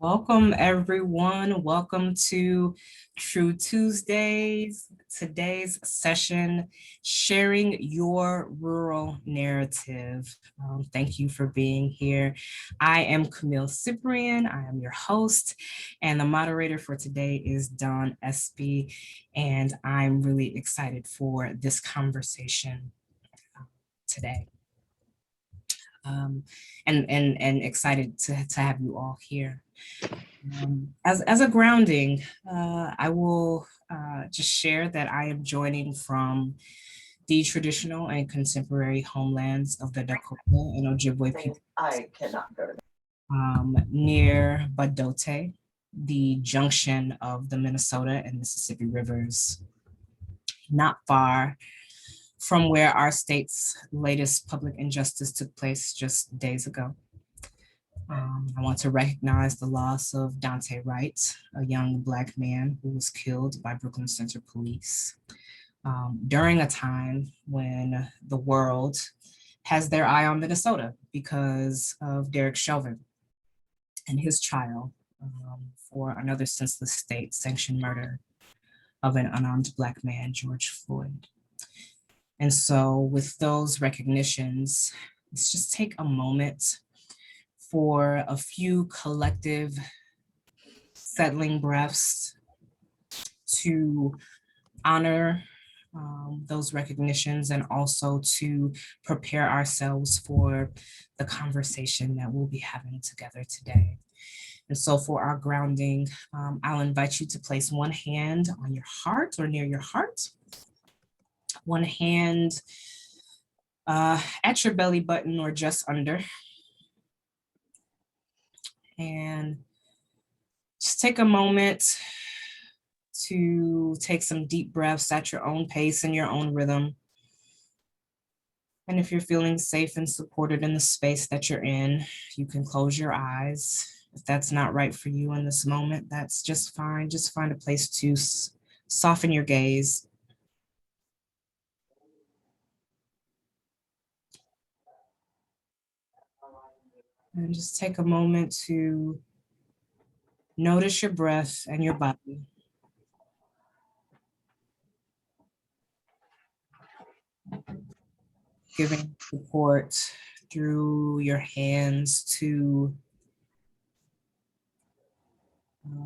Welcome, everyone. Welcome to True Tuesdays. Today's session, sharing your rural narrative. Thank you for being here. I am Camille Cyprian. I am your host, and the moderator for today is Dawn Espe, and I'm really excited for this conversation today. And excited to have you all here. As a grounding, I will just share that I am joining from the traditional and contemporary homelands of the Dakota and Ojibwe people. I cannot go to Near Badote, the junction of the Minnesota and Mississippi rivers, not far from where our state's latest public injustice took place just days ago. I want to recognize the loss of Dante Wright, a young Black man who was killed by Brooklyn Center police during a time when the world has their eye on Minnesota because of Derek Chauvin and his trial for another senseless state-sanctioned murder of an unarmed Black man, George Floyd. And so with those recognitions, let's just take a moment for a few collective settling breaths to honor those recognitions and also to prepare ourselves for the conversation that we'll be having together today. And so for our grounding, I'll invite you to place one hand on your heart or near your heart, one hand at your belly button or just under. And just take a moment to take some deep breaths at your own pace and your own rhythm. And if you're feeling safe and supported in the space that you're in, you can close your eyes. If that's not right for you in this moment, that's just fine. Just find a place to soften your gaze. And just take a moment to notice your breath and your body. Giving support through your hands to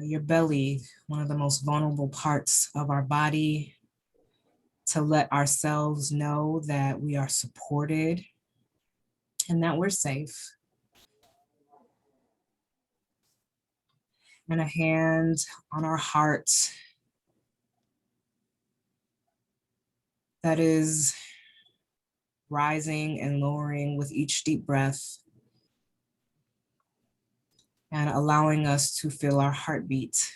your belly, one of the most vulnerable parts of our body, to let ourselves know that we are supported and that we're safe. And a hand on our heart that is rising and lowering with each deep breath and allowing us to feel our heartbeat,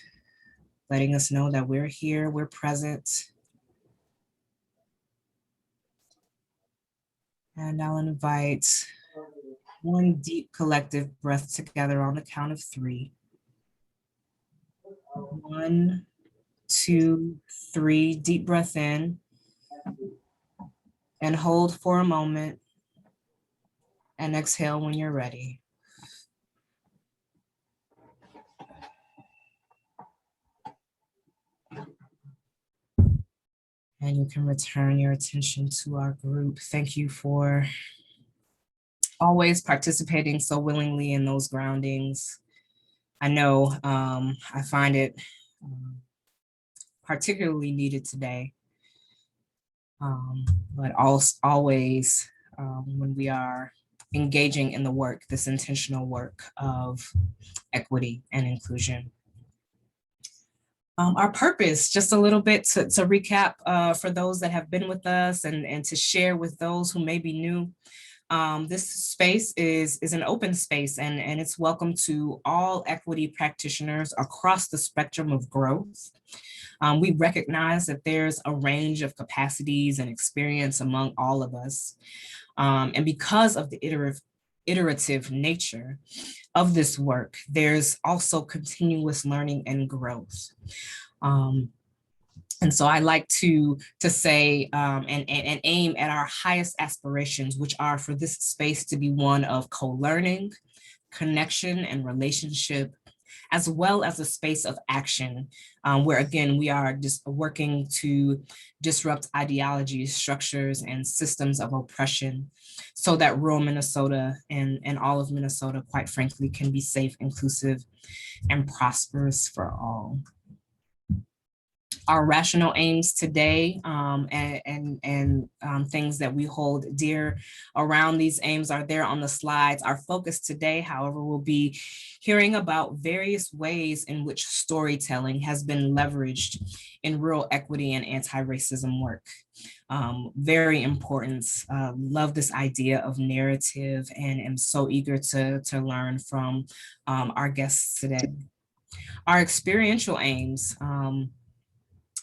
letting us know that we're here, we're present. And I'll invite one deep collective breath together on the count of 3. 1, 2, 3, deep breath in and hold for a moment and exhale when you're ready. And you can return your attention to our group. Thank you for always participating so willingly in those groundings. I know I find it particularly needed today, but always when we are engaging in the work, this intentional work of equity and inclusion. Our purpose, just a little bit to recap for those that have been with us and to share with those who may be new. This space is an open space and it's welcome to all equity practitioners across the spectrum of growth. We recognize that there's a range of capacities and experience among all of us. And because of the iterative nature of this work, there's also continuous learning and growth. And so I like to say and aim at our highest aspirations, which are for this space to be one of co-learning, connection, and relationship, as well as a space of action, where again, we are just working to disrupt ideologies, structures, and systems of oppression so that rural Minnesota and all of Minnesota, quite frankly, can be safe, inclusive, and prosperous for all. Our rational aims today and things that we hold dear around these aims are there on the slides. Our focus today, however, will be hearing about various ways in which storytelling has been leveraged in rural equity and anti-racism work. Very important. Love this idea of narrative and am so eager to learn from our guests today. Our experiential aims.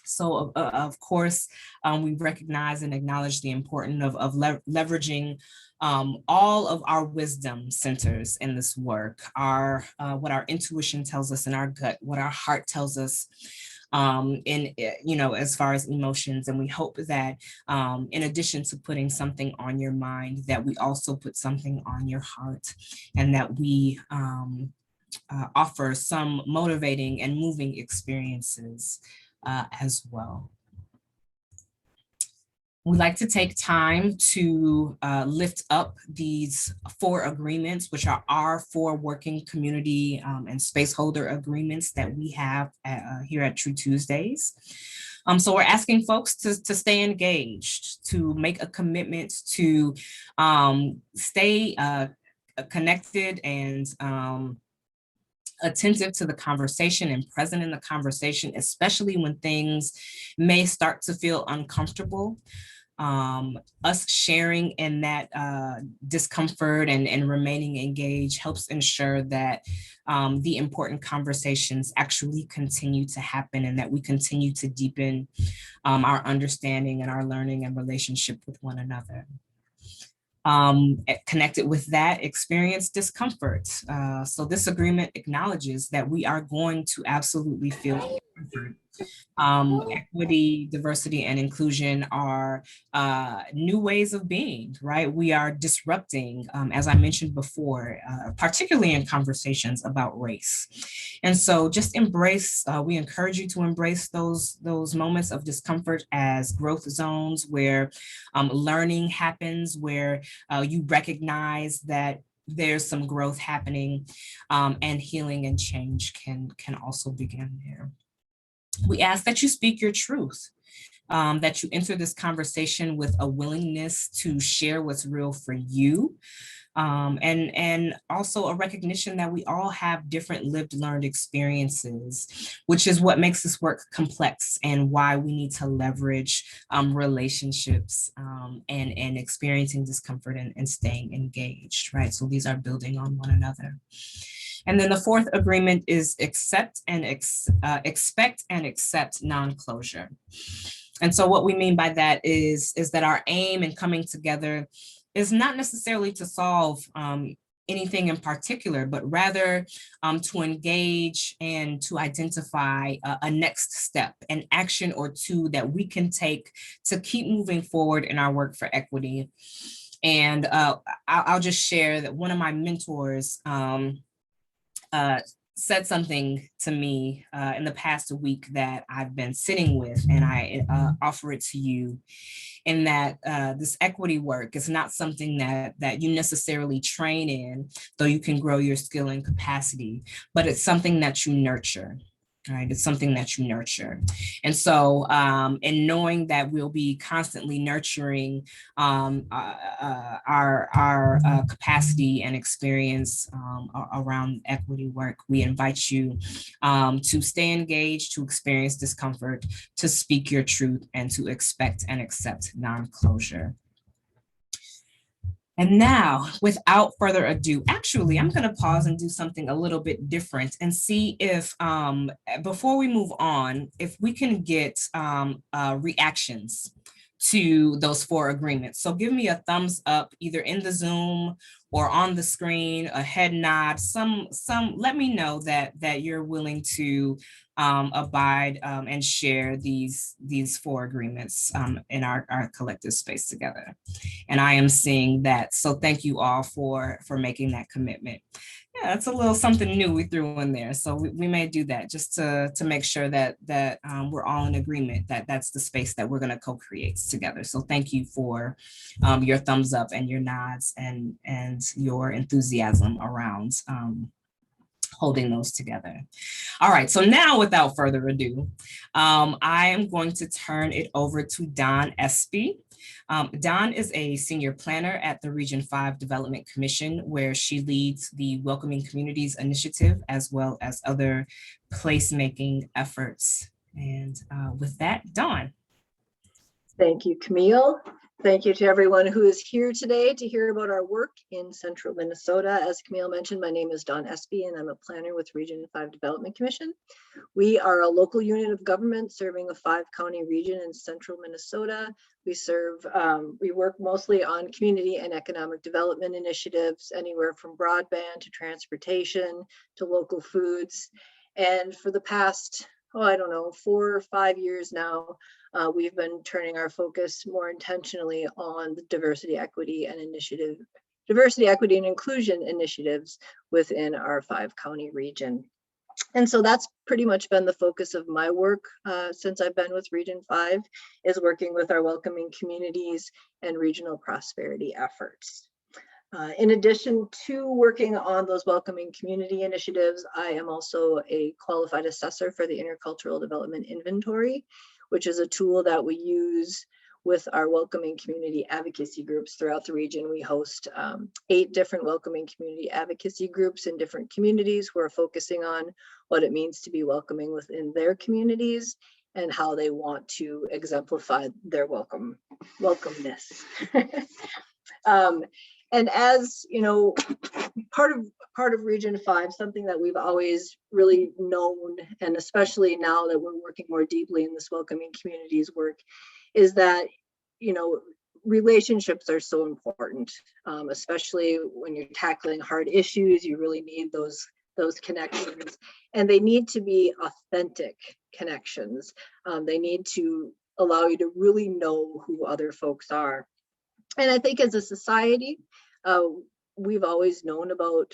So of course, we recognize and acknowledge the importance of leveraging all of our wisdom centers in this work, what our intuition tells us in our gut, what our heart tells us as far as emotions. And we hope that in addition to putting something on your mind, that we also put something on your heart, and that we offer some motivating and moving experiences as well. We'd like to take time to lift up these 4 agreements, which are our 4 working community and spaceholder agreements that we have here at True Tuesdays. So we're asking folks to stay engaged, to make a commitment to stay connected and attentive to the conversation and present in the conversation, especially when things may start to feel uncomfortable. Us sharing in that discomfort and remaining engaged helps ensure that the important conversations actually continue to happen, and that we continue to deepen our understanding and our learning and relationship with one another. Connected with that, experience discomfort. So this agreement acknowledges that we are going to absolutely feel discomfort. Equity, diversity, and inclusion are new ways of being, right? We are disrupting, as I mentioned before, particularly in conversations about race. And so just embrace, we encourage you to embrace those moments of discomfort as growth zones where learning happens, where you recognize that there's some growth happening, and healing and change can also begin there. We ask that you speak your truth, that you enter this conversation with a willingness to share what's real for you, and also a recognition that we all have different lived learned experiences, which is what makes this work complex and why we need to leverage relationships and experiencing discomfort and staying engaged, right? So these are building on one another. And then the 4th agreement is expect and accept non-closure. And so what we mean by that is that our aim in coming together is not necessarily to solve anything in particular, but rather to engage and to identify a next step, an action or 2 that we can take to keep moving forward in our work for equity. And I'll just share that one of my mentors said something to me in the past week that I've been sitting with, and I offer it to you, in that this equity work is not something that you necessarily train in, though you can grow your skill and capacity, but it's something that you nurture. Right, it's something that you nurture. And so in knowing that we'll be constantly nurturing our capacity and experience around equity work, we invite you to stay engaged, to experience discomfort, to speak your truth, and to expect and accept non-closure. And now, without further ado, actually, I'm going to pause and do something a little bit different and see if, before we move on, if we can get reactions to those 4 agreements. So give me a thumbs up, either in the Zoom or on the screen, a head nod, let me know that you're willing to abide and share these 4 agreements in our collective space together. And I am seeing that. So thank you all for making that commitment. Yeah, it's a little something new we threw in there. So we may do that just to make sure that we're all in agreement that that's the space that we're going to co-create together. So thank you for your thumbs up and your nods and your enthusiasm around holding those together. All right, so now without further ado, I am going to turn it over to Dawn Espe. Dawn is a senior planner at the Region 5 Development Commission, where she leads the Welcoming Communities Initiative, as well as other placemaking efforts. And with that, Dawn. Thank you, Camille. Thank you to everyone who is here today to hear about our work in central Minnesota. As Camille mentioned, my name is Dawn Espe, and I'm a planner with Region 5 Development Commission. We are a local unit of government serving a 5-county region in central Minnesota. We work mostly on community and economic development initiatives, anywhere from broadband to transportation to local foods. And for the past, 4 or 5 years now, we've been turning our focus more intentionally on the diversity, equity, and inclusion initiatives within our 5-county region. And so that's pretty much been the focus of my work since I've been with Region 5, is working with our welcoming communities and regional prosperity efforts. In addition to working on those welcoming community initiatives, I am also a qualified assessor for the Intercultural Development Inventory, which is a tool that we use with our welcoming community advocacy groups throughout the region. We host 8 different welcoming community advocacy groups in different communities who are focusing on what it means to be welcoming within their communities and how they want to exemplify their welcomeness. And as you know, part of Region 5, something that we've always really known, and especially now that we're working more deeply in this welcoming communities work, is that, relationships are so important, especially when you're tackling hard issues. You really need those connections, and they need to be authentic connections. They need to allow you to really know who other folks are. And I think as a society, we've always known about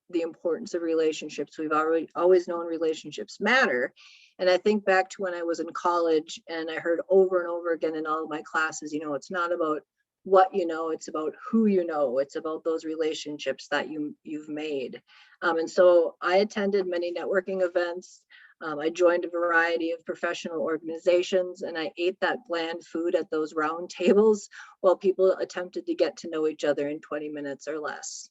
the importance of relationships. We've always known relationships matter. And I think back to when I was in college, and I heard over and over again in all of my classes, it's not about what you know, it's about who you know. It's about those relationships that you've made. And so I attended many networking events. I joined a variety of professional organizations, and I ate that bland food at those round tables while people attempted to get to know each other in 20 minutes or less.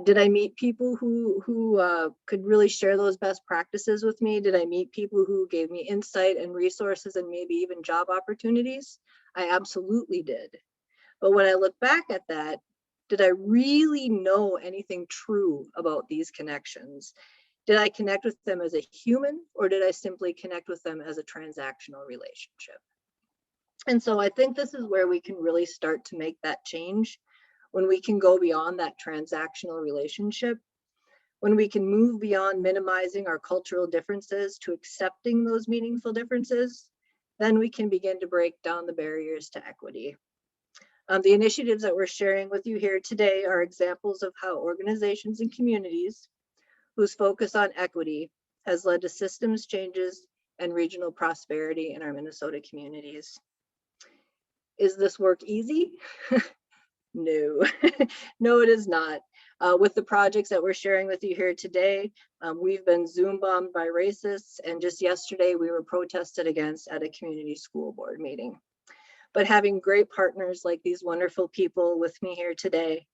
Did I meet people who could really share those best practices with me? Did I meet people who gave me insight and resources and maybe even job opportunities? I absolutely did. But when I look back at that, did I really know anything true about these connections? Did I connect with them as a human, or did I simply connect with them as a transactional relationship? And so I think this is where we can really start to make that change, when we can go beyond that transactional relationship, when we can move beyond minimizing our cultural differences to accepting those meaningful differences, then we can begin to break down the barriers to equity. The initiatives that we're sharing with you here today are examples of how organizations and communities whose focus on equity has led to systems changes and regional prosperity in our Minnesota communities. Is this work easy? No, no, it is not. With the projects that we're sharing with you here today, we've been Zoom bombed by racists, and just yesterday we were protested against at a community school board meeting. But having great partners like these wonderful people with me here today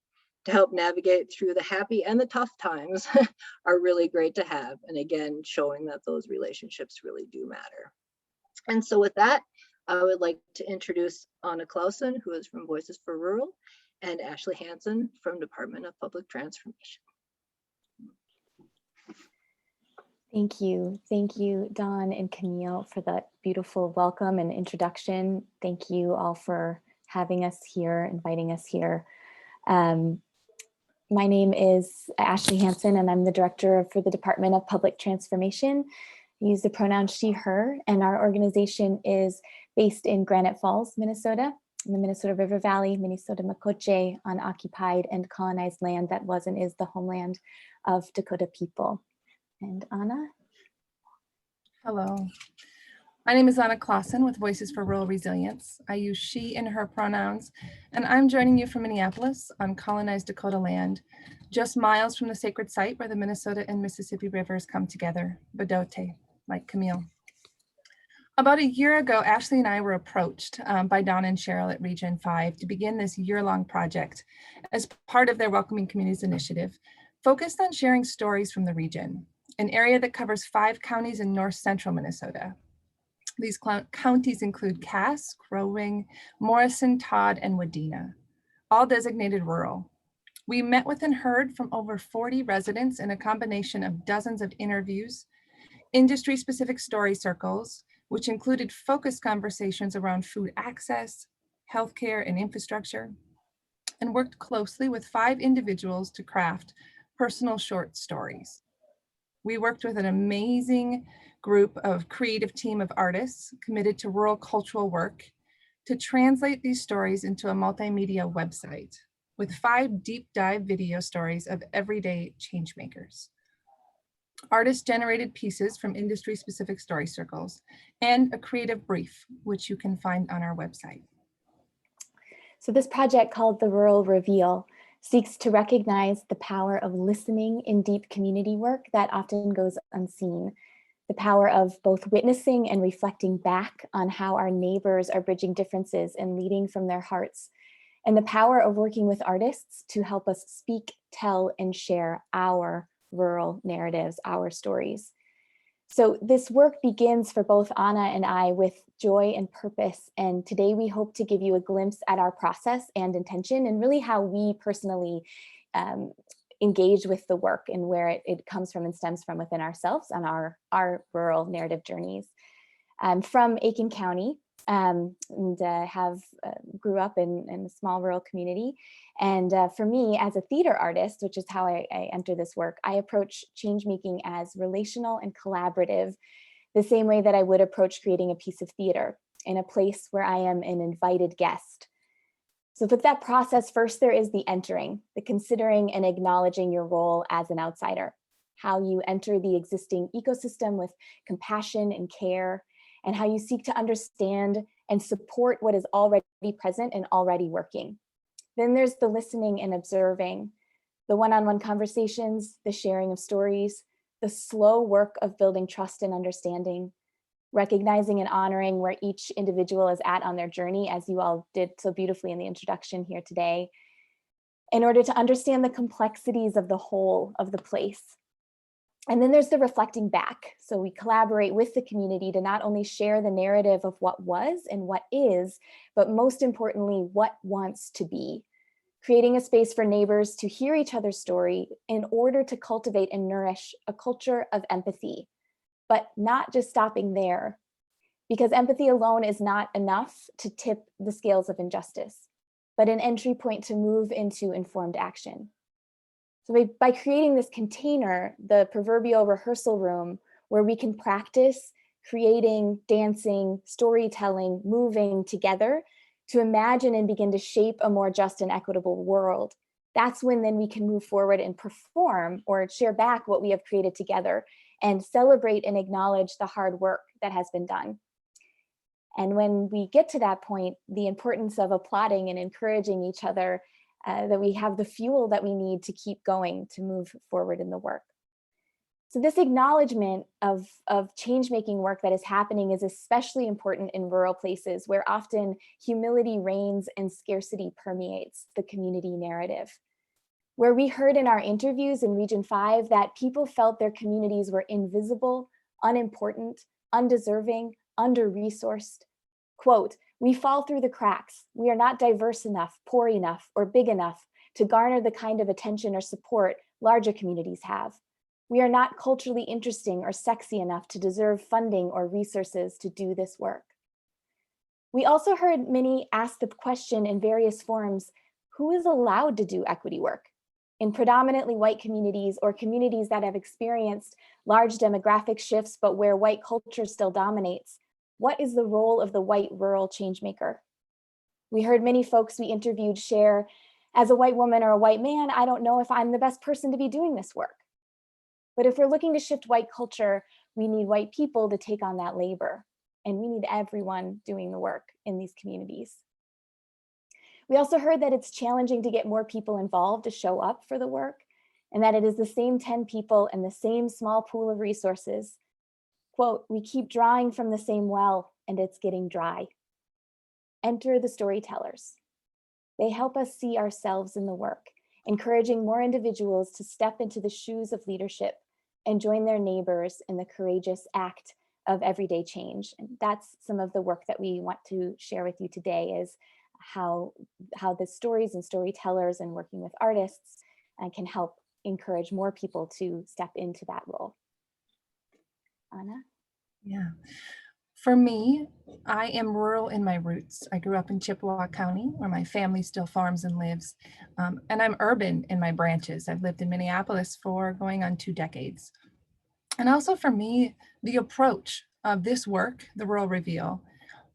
to help navigate through the happy and the tough times are really great to have. And again, showing that those relationships really do matter. And so with that, I would like to introduce Anna Claussen, who is from Voices for Rural, and Ashley Hanson from Department of Public Transformation. Thank you, Dawn and Camille, for that beautiful welcome and introduction. Thank you all for having us here, inviting us here. My name is Ashley Hanson, and I'm the director for the Department of Public Transformation. I use the pronoun she, her, and our organization is based in Granite Falls, Minnesota. in the Minnesota River Valley, Minnesota Makoche, on occupied and colonized land that was and is the homeland of Dakota people. And Anna? Hello. My name is Anna Claussen with Voices for Rural Resilience. I use she and her pronouns, and I'm joining you from Minneapolis on colonized Dakota land, just miles from the sacred site where the Minnesota and Mississippi rivers come together, Badote, like Camille. About a year ago, Ashley and I were approached by Dawn and Cheryl at Region 5 to begin this year-long project as part of their Welcoming Communities initiative, focused on sharing stories from the region, an area that covers 5 counties in north central Minnesota. These counties include Cass, Crow Wing, Morrison, Todd, and Wadena, all designated rural. We met with and heard from over 40 residents in a combination of dozens of interviews, industry-specific story circles, which included focused conversations around food access, healthcare, and infrastructure, and worked closely with 5 individuals to craft personal short stories. We worked with an amazing group of creative team of artists committed to rural cultural work to translate these stories into a multimedia website with 5 deep dive video stories of everyday change makers. Artists generated pieces from industry specific story circles and a creative brief, which you can find on our website. So this project, called The Rural Reveal, seeks to recognize the power of listening in deep community work that often goes unseen. The power of both witnessing and reflecting back on how our neighbors are bridging differences and leading from their hearts. And the power of working with artists to help us speak, tell, and share our rural narratives, our stories. So this work begins for both Anna and I with joy and purpose. And today we hope to give you a glimpse at our process and intention, and really how we personally engage with the work and where it comes from and stems from within ourselves on our rural narrative journeys. I'm from Aiken County, and grew up in a small rural community. And for me, as a theater artist, which is how I enter this work, I approach change making as relational and collaborative, the same way that I would approach creating a piece of theater in a place where I am an invited guest. So with that process, first there is the entering, the considering and acknowledging your role as an outsider, how you enter the existing ecosystem with compassion and care, and how you seek to understand and support what is already present and already working. Then there's the listening and observing, the one-on-one conversations, the sharing of stories, the slow work of building trust and understanding, recognizing and honoring where each individual is at on their journey, as you all did so beautifully in the introduction here today, in order to understand the complexities of the whole of the place. And then there's the reflecting back. So we collaborate with the community to not only share the narrative of what was and what is, but most importantly, what wants to be. Creating a space for neighbors to hear each other's story in order to cultivate and nourish a culture of empathy, but not just stopping there, because empathy alone is not enough to tip the scales of injustice, but an entry point to move into informed action. So by creating this container, the proverbial rehearsal room, where we can practice creating, dancing, storytelling, moving together to imagine and begin to shape a more just and equitable world, that's when then we can move forward and perform or share back what we have created together and celebrate and acknowledge the hard work that has been done. And when we get to that point, the importance of applauding and encouraging each other, that we have the fuel that we need to keep going to move forward in the work. So this acknowledgement of change-making work that is happening is especially important in rural places where often humility reigns and scarcity permeates the community narrative. Where we heard in our interviews in Region 5 that people felt their communities were invisible, unimportant, undeserving, under-resourced. Quote, "We fall through the cracks. We are not diverse enough, poor enough, or big enough to garner the kind of attention or support larger communities have. We are not culturally interesting or sexy enough to deserve funding or resources to do this work." We also heard many ask the question in various forms, who is allowed to do equity work? In predominantly white communities or communities that have experienced large demographic shifts, but where white culture still dominates, what is the role of the white rural changemaker? We heard many folks we interviewed share, as a white woman or a white man, I don't know if I'm the best person to be doing this work. But if we're looking to shift white culture, we need white people to take on that labor. And we need everyone doing the work in these communities. We also heard that it's challenging to get more people involved to show up for the work, and that it is the same 10 people and the same small pool of resources. Quote, we keep drawing from the same well and it's getting dry. Enter the storytellers. They help us see ourselves in the work, encouraging more individuals to step into the shoes of leadership and join their neighbors in the courageous act of everyday change. And that's some of the work that we want to share with you today, is how the stories and storytellers and working with artists can help encourage more people to step into that role. Anna? Yeah. For me, I am rural in my roots. I grew up in Chippewa County, where my family still farms and lives. And I'm urban in my branches. I've lived in Minneapolis for going on 2 decades. And also for me, the approach of this work, the Rural Reveal,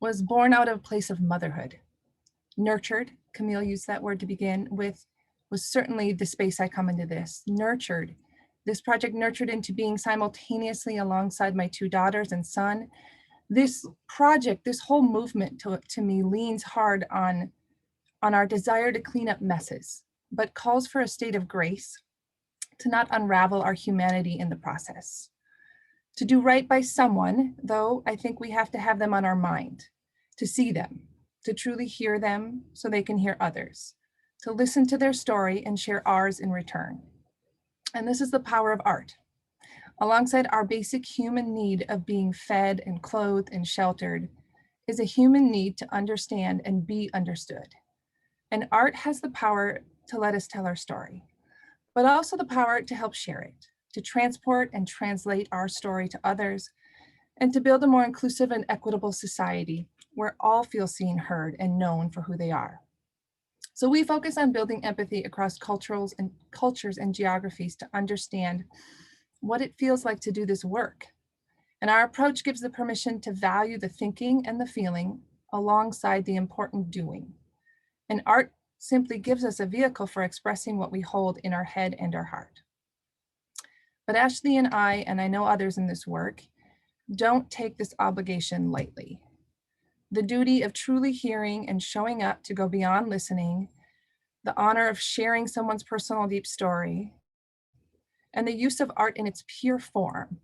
was born out of a place of motherhood. Nurtured, Camille used that word to begin with, was certainly the space I come into this. Nurtured. This project nurtured into being simultaneously alongside my 2 daughters and son. This project, this whole movement to me leans hard on our desire to clean up messes, but calls for a state of grace to not unravel our humanity in the process. To do right by someone, though, I think we have to have them on our mind, to see them, to truly hear them so they can hear others, to listen to their story and share ours in return. And this is the power of art. Alongside our basic human need of being fed and clothed and sheltered is a human need to understand and be understood. And art has the power to let us tell our story, but also the power to help share it, to transport and translate our story to others, and to build a more inclusive and equitable society where all feel seen, heard, and known for who they are. So we focus on building empathy across cultures and geographies to understand what it feels like to do this work. And our approach gives the permission to value the thinking and the feeling alongside the important doing. And art simply gives us a vehicle for expressing what we hold in our head and our heart. But Ashley and I know others in this work, don't take this obligation lightly. The duty of truly hearing and showing up to go beyond listening, the honor of sharing someone's personal deep story, and the use of art in its pure form,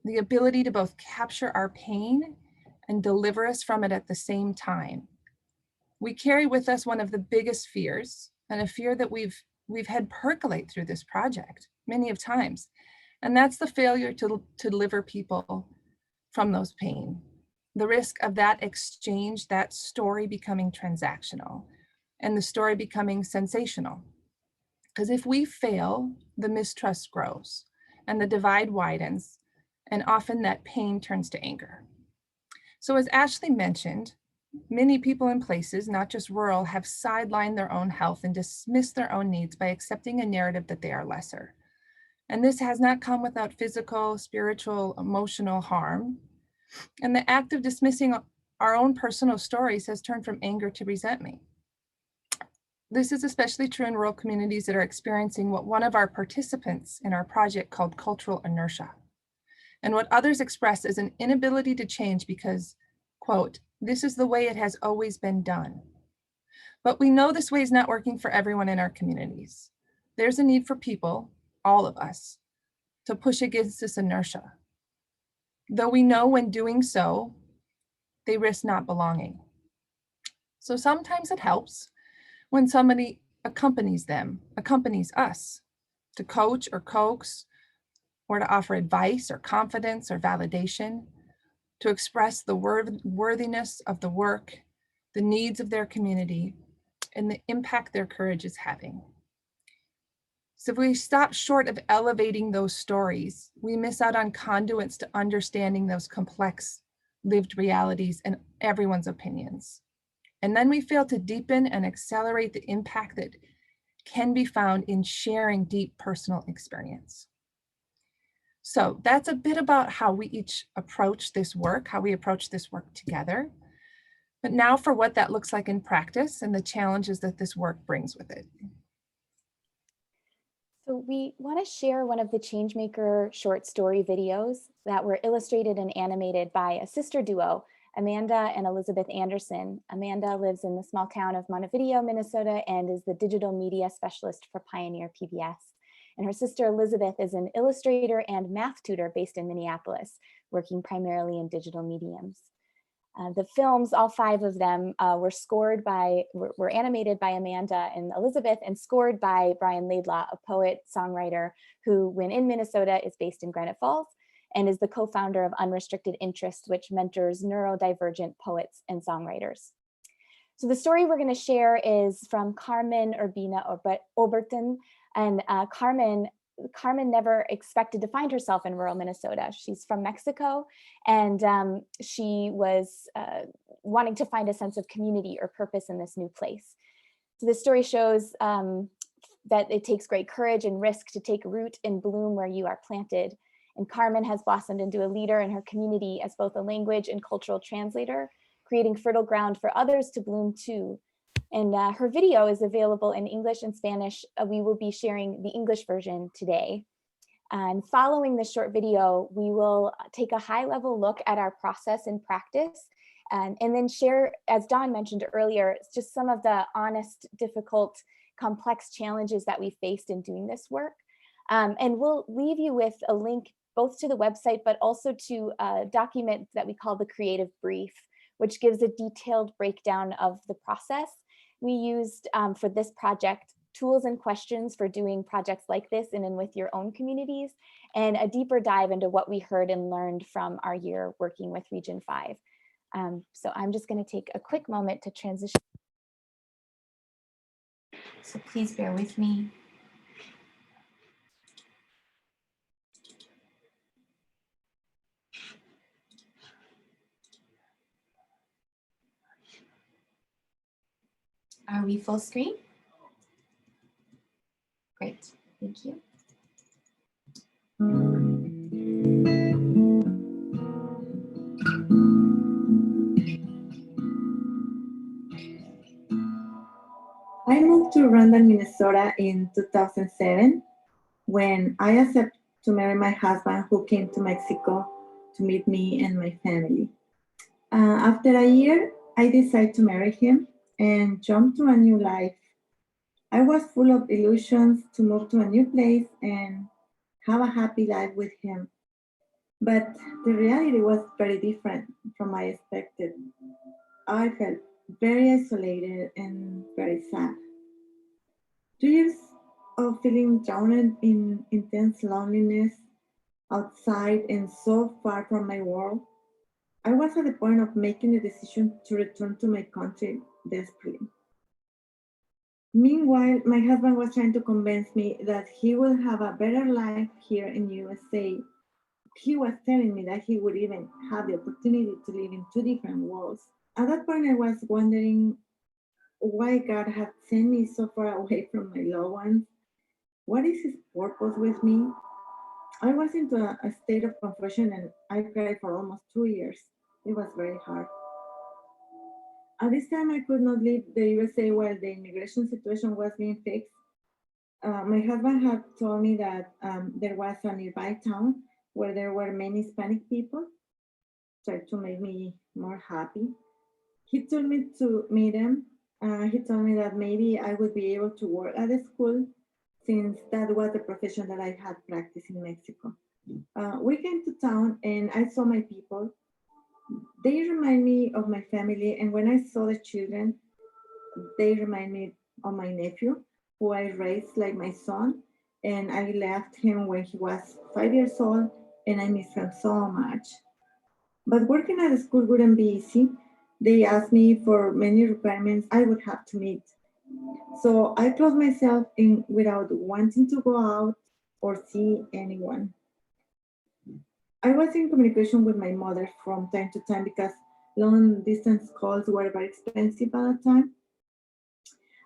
the ability to both capture our pain and deliver us from it at the same time. We carry with us one of the biggest fears, and a fear that we've had percolate through this project many of times, and that's the failure to deliver people from those pain. The risk of that exchange, that story becoming transactional, and the story becoming sensational. Because if we fail, the mistrust grows and the divide widens, and often that pain turns to anger. So as Ashley mentioned, many people in places, not just rural, have sidelined their own health and dismissed their own needs by accepting a narrative that they are lesser. And this has not come without physical, spiritual, emotional harm. And the act of dismissing our own personal stories has turned from anger to resentment. This is especially true in rural communities that are experiencing what one of our participants in our project called cultural inertia, and what others express as an inability to change because, quote, this is the way it has always been done. But we know this way is not working for everyone in our communities. There's a need for people, all of us, to push against this inertia. Though we know when doing so, they risk not belonging. So sometimes it helps when somebody accompanies us to coach or coax, or to offer advice or confidence or validation, to express the worthiness of the work, the needs of their community, and the impact their courage is having. So if we stop short of elevating those stories, we miss out on conduits to understanding those complex lived realities and everyone's opinions. And then we fail to deepen and accelerate the impact that can be found in sharing deep personal experience. So that's a bit about how we each approach this work, how we approach this work together. But now for what that looks like in practice and the challenges that this work brings with it. So we want to share one of the Changemaker short story videos that were illustrated and animated by a sister duo, Amanda and Elizabeth Anderson. Amanda lives in the small town of Montevideo, Minnesota, and is the digital media specialist for Pioneer PBS. And her sister Elizabeth is an illustrator and math tutor based in Minneapolis, working primarily in digital mediums. The films, all 5 of them, were animated by Amanda and Elizabeth and scored by Brian Laidlaw, a poet, songwriter who, when in Minnesota, is based in Granite Falls and is the co-founder of Unrestricted Interest, which mentors neurodivergent poets and songwriters. So the story we're going to share is from Carmen Urbina Oberton, and Carmen never expected to find herself in rural Minnesota. She's from Mexico, and she was wanting to find a sense of community or purpose in this new place. So the story shows that it takes great courage and risk to take root and bloom where you are planted. And Carmen has blossomed into a leader in her community as both a language and cultural translator, creating fertile ground for others to bloom too. And her video is available in English and Spanish. We will be sharing the English version today. And following this short video, we will take a high-level look at our process and practice, and then share, as Dawn mentioned earlier, just some of the honest, difficult, complex challenges that we faced in doing this work. And we'll leave you with a link both to the website, but also to a document that we call the Creative Brief, which gives a detailed breakdown of the process. We used for this project tools and questions for doing projects like this in and with your own communities, and a deeper dive into what we heard and learned from our year working with Region 5. So I'm just going to take a quick moment to transition. So please bear with me. Are we full screen? Great, thank you. I moved to Randall, Minnesota in 2007 when I accepted to marry my husband, who came to Mexico to meet me and my family. After a year, I decided to marry him and jump to a new life. I was full of illusions to move to a new place and have a happy life with him. But the reality was very different from I expected. I felt very isolated and very sad. 2 years of feeling drowned in intense loneliness outside and so far from my world, I was at the point of making the decision to return to my country desperately. Meanwhile, my husband was trying to convince me that he would have a better life here in USA. He was telling me that he would even have the opportunity to live in 2 different worlds. At that point, I was wondering why God had sent me so far away from my loved ones. What is his purpose with me? I was into a state of confusion, and I cried for almost 2 years. It was very hard. At this time, I could not leave the USA while the immigration situation was being fixed. My husband had told me that there was a nearby town where there were many Hispanic people, tried to make me more happy. He told me to meet him. He told me that maybe I would be able to work at the school, since that was the profession that I had practiced in Mexico. We came to town and I saw my people. They remind me of my family, and when I saw the children, they remind me of my nephew, who I raised like my son, and I left him when he was 5 years old, and I miss him so much. But working at the school wouldn't be easy. They asked me for many requirements I would have to meet. So I closed myself in without wanting to go out or see anyone. I was in communication with my mother from time to time because long distance calls were very expensive at the time.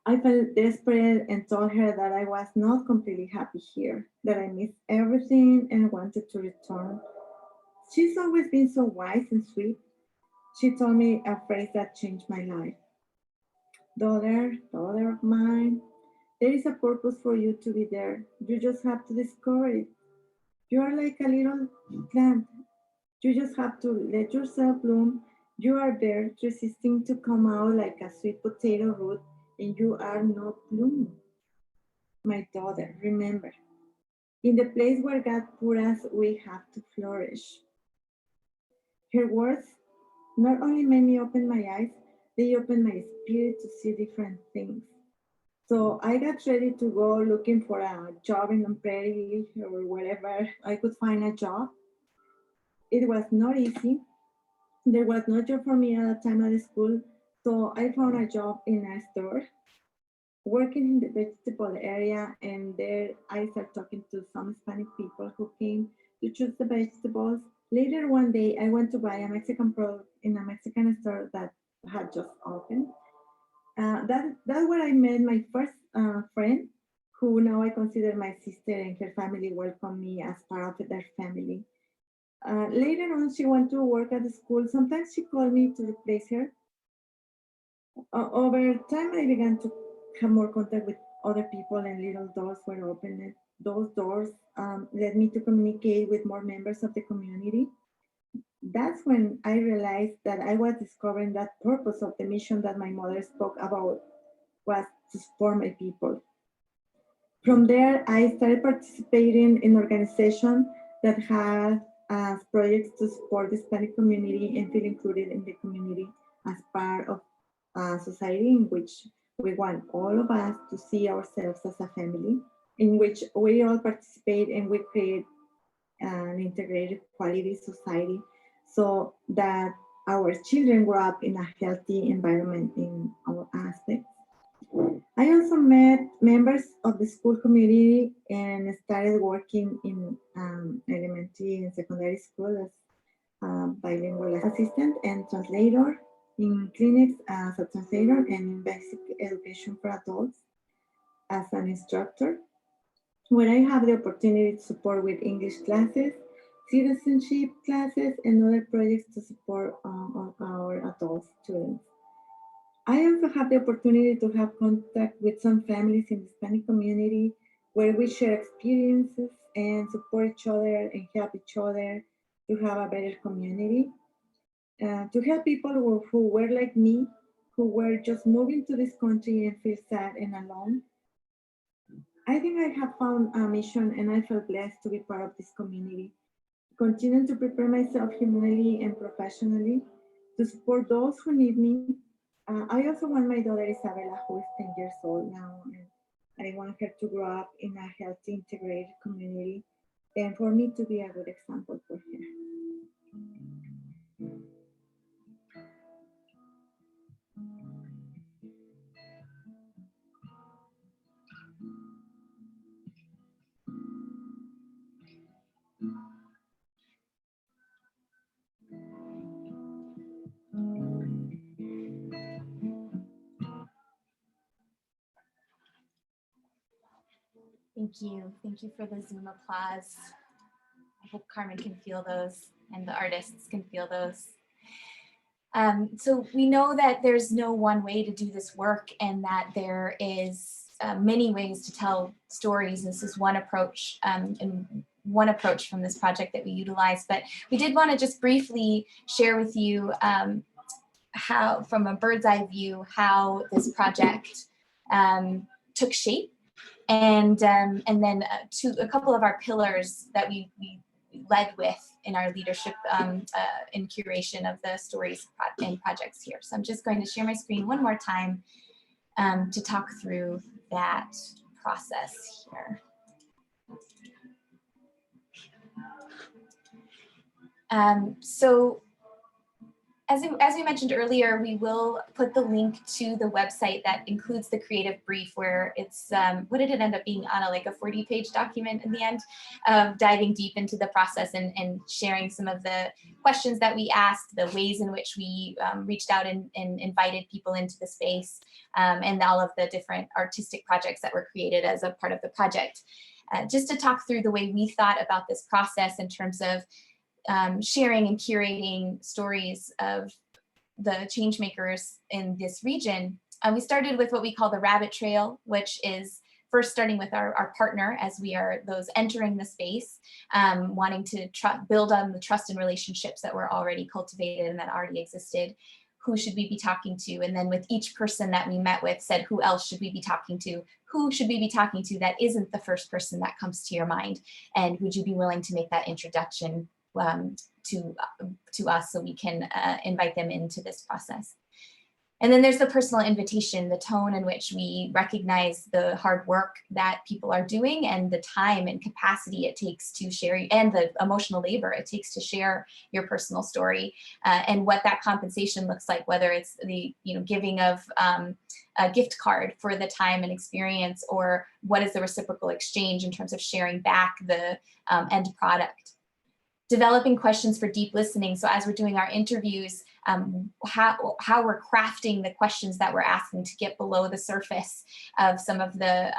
I felt desperate and told her that I was not completely happy here, that I missed everything and wanted to return. She's always been so wise and sweet. She told me a phrase that changed my life. Daughter of mine, there is a purpose for you to be there. You just have to discover it. You are like a little plant. You just have to let yourself bloom. You are there resisting to come out like a sweet potato root, and you are not blooming. My daughter, remember, in the place where God put us, we have to flourish. Her words not only made me open my eyes, they opened my spirit to see different things. So I got ready to go looking for a job in the prairie or wherever I could find a job. It was not easy. There was no job for me at the time at the school. So I found a job in a store working in the vegetable area, and there I started talking to some Hispanic people who came to choose the vegetables. Later one day, I went to buy a Mexican product in a Mexican store that had just opened. That's where I met my first friend, who now I consider my sister, and her family welcomed me as part of their family. Later on, she went to work at the school. Sometimes she called me to replace her. Over time, I began to have more contact with other people, and little doors were opened. Those doors led me to communicate with more members of the community. That's when I realized that I was discovering that purpose of the mission that my mother spoke about was to support my people. From there, I started participating in organizations that had projects to support the Hispanic community and feel included in the community as part of a society in which we want all of us to see ourselves as a family, in which we all participate and we create an integrated quality society so that our children grow up in a healthy environment in all aspects. I also met members of the school community and started working in elementary and secondary school as bilingual assistant and translator, in clinics as a translator, and in basic education for adults as an instructor, where I have the opportunity to support with English classes, citizenship classes, and other projects to support our adult students. I also have the opportunity to have contact with some families in the Hispanic community where we share experiences and support each other and help each other to have a better community. To help people who were like me, who were just moving to this country and feel sad and alone. I think I have found a mission, and I feel blessed to be part of this community. Continuing to prepare myself humanly and professionally to support those who need me. I also want my daughter Isabella, who is 10 years old now, and I want her to grow up in a healthy, integrated community, and for me to be a good example for her. Thank you. Thank you for the Zoom applause. I hope Carmen can feel those and the artists can feel those. So we know that there's no one way to do this work, and that there is many ways to tell stories. This is one approach, and one approach from this project that we utilize. But we did want to just briefly share with you how, from a bird's eye view, how this project took shape, and then to a couple of our pillars that we led with in our leadership in curation of the stories and projects here. So I'm just going to share my screen one more time to talk through that process here. So as we mentioned earlier, we will put the link to the website that includes the creative brief, where it's, what did it end up being, Anna, like a 40-page document in the end, of diving deep into the process and sharing some of the questions that we asked, the ways in which we reached out and invited people into the space, and all of the different artistic projects that were created as a part of the project. Just to talk through the way we thought about this process in terms of sharing and curating stories of the change makers in this region, we started with what we call the rabbit trail, which is first starting with our partner as we are those entering the space, wanting to build on the trust and relationships that were already cultivated and that already existed. Who should we be talking to? And then with each person that we met with said, who else should we be talking to? Who should we be talking to that isn't the first person that comes to your mind? And would you be willing to make that introduction to us so we can invite them into this process? And then there's the personal invitation, the tone in which we recognize the hard work that people are doing and the time and capacity it takes to share, and the emotional labor it takes to share your personal story, and what that compensation looks like, whether it's the giving of a gift card for the time and experience, or what is the reciprocal exchange in terms of sharing back the end product. Developing questions for deep listening. So as we're doing our interviews, how we're crafting the questions that we're asking to get below the surface of some of the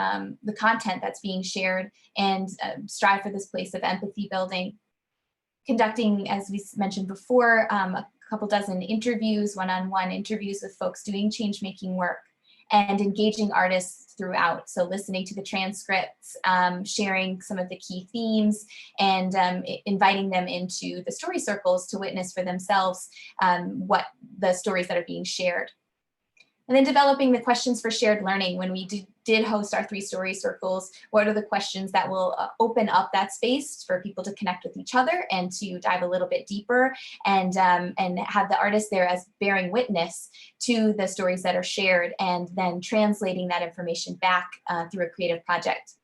content that's being shared, and strive for this place of empathy building. Conducting, as we mentioned before, a couple dozen interviews, one-on-one interviews with folks doing change-making work, and engaging artists throughout. So listening to the transcripts, sharing some of the key themes, and inviting them into the story circles to witness for themselves what the stories that are being shared. And then developing the questions for shared learning. When we did host our 3 story circles, what are the questions that will open up that space for people to connect with each other and to dive a little bit deeper, and have the artists there as bearing witness to the stories that are shared, and then translating that information back through a creative project.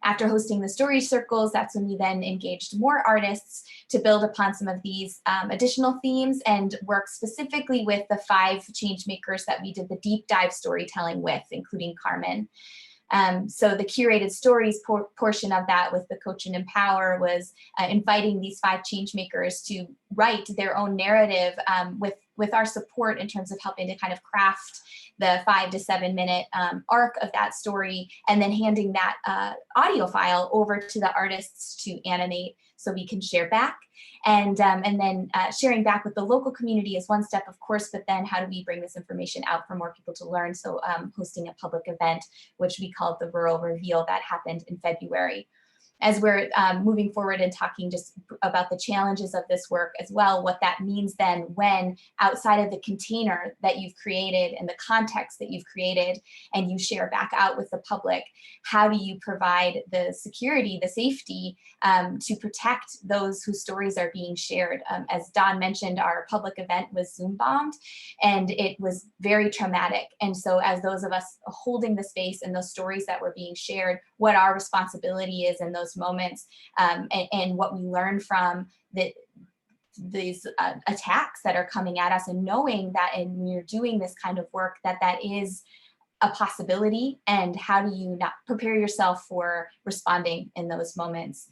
After hosting the story circles, that's when we then engaged more artists to build upon some of these additional themes and work specifically with the 5 change makers that we did the deep dive storytelling with, including Carmen. So the curated stories portion of that with the Coach and Empower was inviting these 5 change makers to write their own narrative with our support in terms of helping to kind of craft the 5 to 7 minute arc of that story, and then handing that audio file over to the artists to animate so we can share back. And then sharing back with the local community is one step, of course, but then how do we bring this information out for more people to learn? So hosting a public event, which we called the Rural Reveal, that happened in February. As we're moving forward and talking just about the challenges of this work as well, what that means then when outside of the container that you've created and the context that you've created and you share back out with the public, how do you provide the security, the safety to protect those whose stories are being shared? As Dawn mentioned, our public event was Zoom bombed and it was very traumatic. And so as those of us holding the space and those stories that were being shared, what our responsibility is in those moments, and what we learn from these attacks that are coming at us, and knowing that when you're doing this kind of work that is a possibility, and how do you not prepare yourself for responding in those moments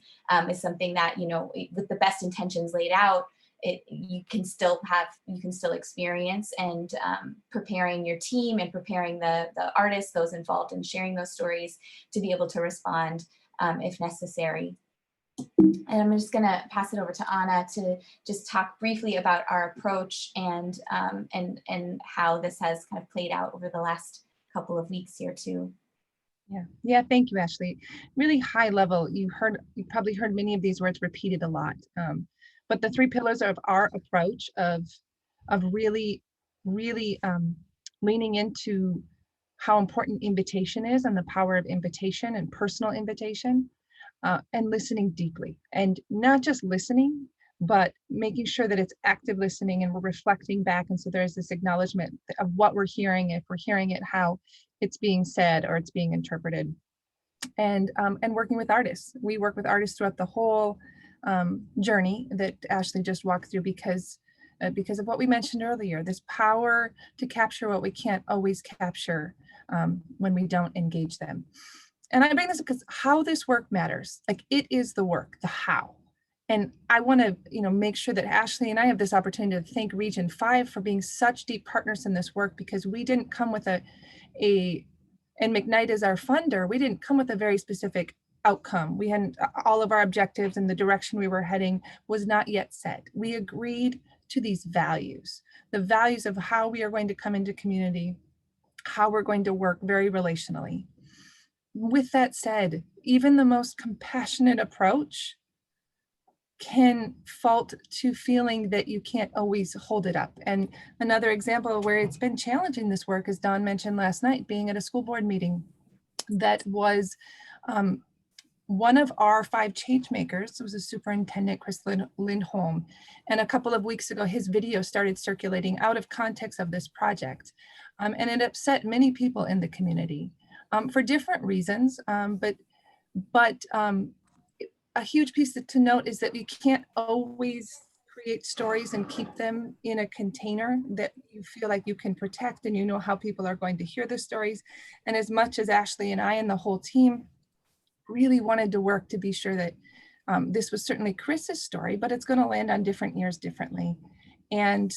is something that, with the best intentions laid out, you can still experience, and preparing your team and preparing the artists, those involved in sharing those stories, to be able to respond if necessary. And I'm just going to pass it over to Anna to just talk briefly about our approach and how this has kind of played out over the last couple of weeks here too. Yeah. Thank you, Ashley. Really high level. You probably heard many of these words repeated a lot. But the 3 pillars of our approach of really leaning into how important invitation is, and the power of invitation and personal invitation, and listening deeply, and not just listening, but making sure that it's active listening and we're reflecting back. And so there's this acknowledgement of what we're hearing, if we're hearing it, how it's being said or it's being interpreted, and working with artists. We work with artists throughout the whole journey that Ashley just walked through, because of what we mentioned earlier, this power to capture what we can't always capture when we don't engage them. And I bring this because how this work matters. Like, it is the work, the how. And I want to, make sure that Ashley and I have this opportunity to thank Region 5 for being such deep partners in this work, because we didn't come with and McKnight is our funder, we didn't come with a very specific outcome. We hadn't, all of our objectives and the direction we were heading was not yet set. We agreed to these values, the values of how we are going to come into community, how we're going to work very relationally. With that said, even the most compassionate approach can fault to feeling that you can't always hold it up. And another example of where it's been challenging this work, as Dawn mentioned last night, being at a school board meeting that was one of our 5 change makers was a superintendent, Chris Lindholm. And a couple of weeks ago, his video started circulating out of context of this project. And it upset many people in the community for different reasons. But a huge piece to note is that you can't always create stories and keep them in a container that you feel like you can protect and you know how people are going to hear the stories. And as much as Ashley and I and the whole team really wanted to work to be sure that this was certainly Chris's story, but it's going to land on different ears differently. And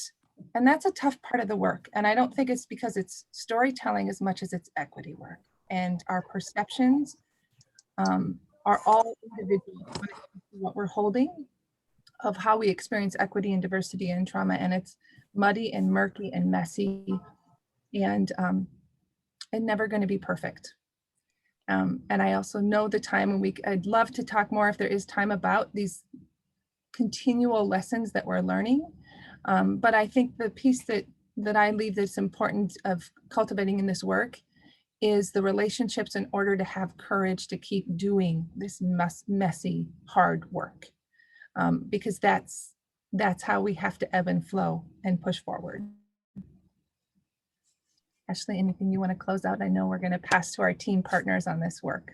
that's a tough part of the work. And I don't think it's because it's storytelling as much as it's equity work. And our perceptions are all individual when it comes to what we're holding of how we experience equity and diversity and trauma. And it's muddy and murky and messy and never going to be perfect. And I also know the time when I'd love to talk more if there is time about these continual lessons that we're learning. But I think the piece that I leave that's important of cultivating in this work is the relationships in order to have courage to keep doing this messy, hard work. Because that's how we have to ebb and flow and push forward. Ashley, anything you want to close out? I know we're going to pass to our team partners on this work.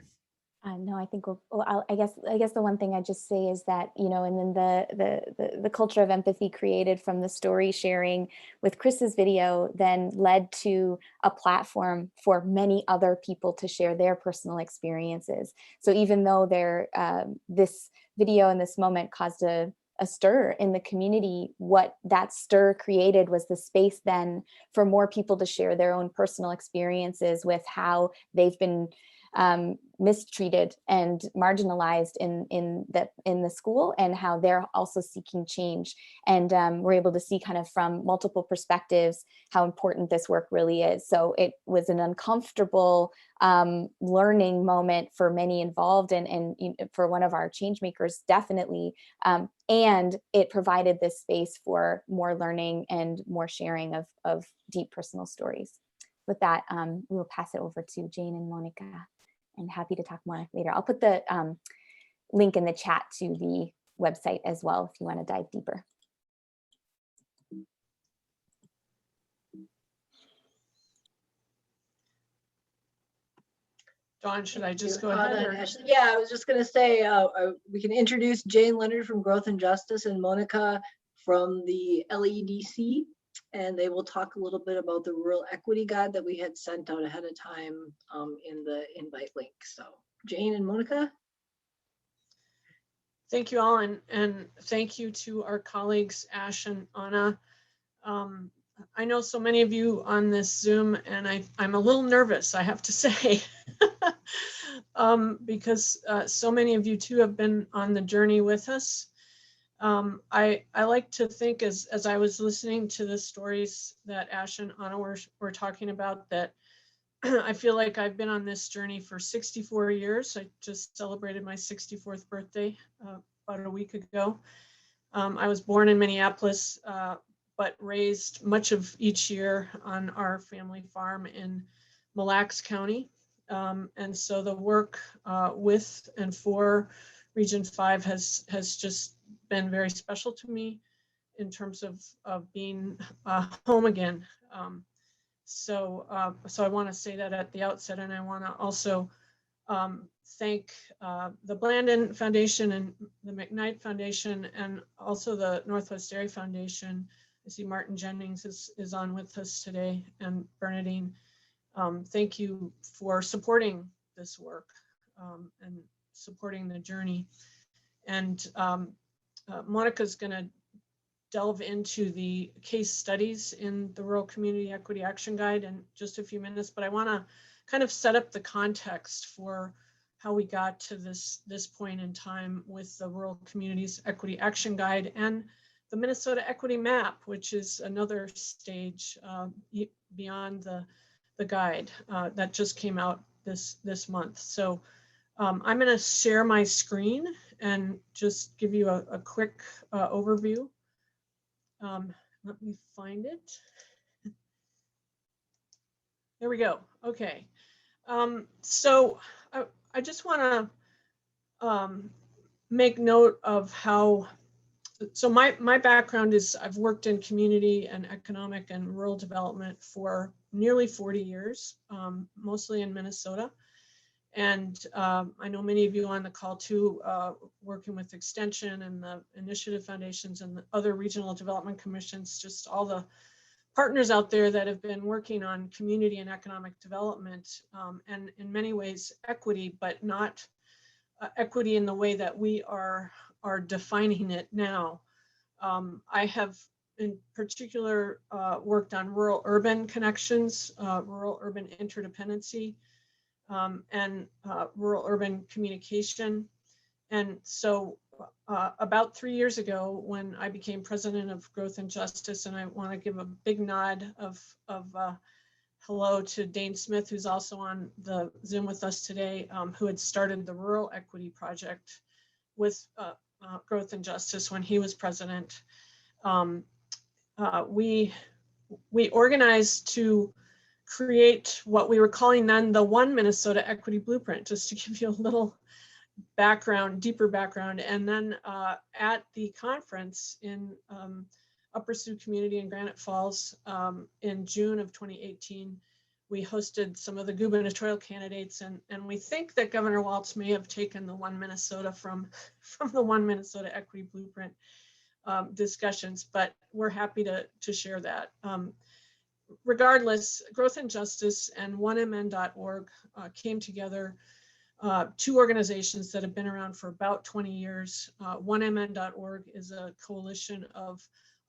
No, I think I guess the one thing I just say is that, you know, and then the culture of empathy created from the story sharing with Chris's video then led to a platform for many other people to share their personal experiences. So even though this video and this moment caused a stir in the community, what that stir created was the space then for more people to share their own personal experiences with how they've been mistreated and marginalized in the school, and how they're also seeking change. And we're able to see kind of from multiple perspectives how important this work really is. So it was an uncomfortable learning moment for many involved, and for one of our change makers, definitely. And it provided this space for more learning and more sharing of deep personal stories. With that, we will pass it over to Jane and Monica, and happy to talk more later. I'll put the link in the chat to the website as well if you want to dive deeper. Dawn, should I just go ahead? Yeah, I was just going to say we can introduce Jane Leonard from Growth and Justice and Monica from the LEDC, and they will talk a little bit about the Rural Equity Guide that we had sent out ahead of time in the invite link. So Jane and Monica. Thank you all, and thank you to our colleagues, Ash and Anna. I know so many of you on this Zoom, and I'm a little nervous, I have to say, because so many of you too have been on the journey with us. I like to think as I was listening to the stories that Ash and Anna were talking about, that I feel like I've been on this journey for 64 years. I just celebrated my 64th birthday about a week ago. I was born in Minneapolis, but raised much of each year on our family farm in Mille Lacs County. And so the work with and for Region 5 has just been very special to me in terms of being home again. So I want to say that at the outset, and I want to also thank the Blandon Foundation and the McKnight Foundation, and also the Northwest Dairy Foundation. I see Martin Jennings is on with us today, and Bernadine. Thank you for supporting this work and supporting the journey. And Monica's going to delve into the case studies in the Rural Community Equity Action Guide in just a few minutes, but I want to kind of set up the context for how we got to this point in time with the Rural Communities Equity Action Guide and the Minnesota Equity Map, which is another stage beyond the guide that just came out this month. So I'm going to share my screen and just give you a quick overview. Let me find it. There we go. Okay. So I just want to make note of how, so my background is I've worked in community and economic and rural development for nearly 40 years, mostly in Minnesota. And I know many of you on the call too, working with Extension and the Initiative Foundations and the other regional development commissions, just all the partners out there that have been working on community and economic development, and in many ways equity, but not equity in the way that we are defining it now. I have in particular worked on rural-urban connections, rural-urban interdependency, and rural-urban communication. And so about 3 years ago, when I became president of Growth and Justice, and I want to give a big nod of hello to Dane Smith, who's also on the Zoom with us today, who had started the Rural Equity Project with Growth and Justice when he was president. We organized to create what we were calling then the One Minnesota Equity Blueprint, just to give you a little background, deeper background. And then at the conference in Upper Sioux Community in Granite Falls in June of 2018, we hosted some of the gubernatorial candidates, and we think that Governor Walz may have taken the One Minnesota from the One Minnesota Equity Blueprint discussions, but we're happy to share that. Regardless, Growth and Justice and 1mn.org came together, two organizations that have been around for about 20 years. 1mn.org is a coalition of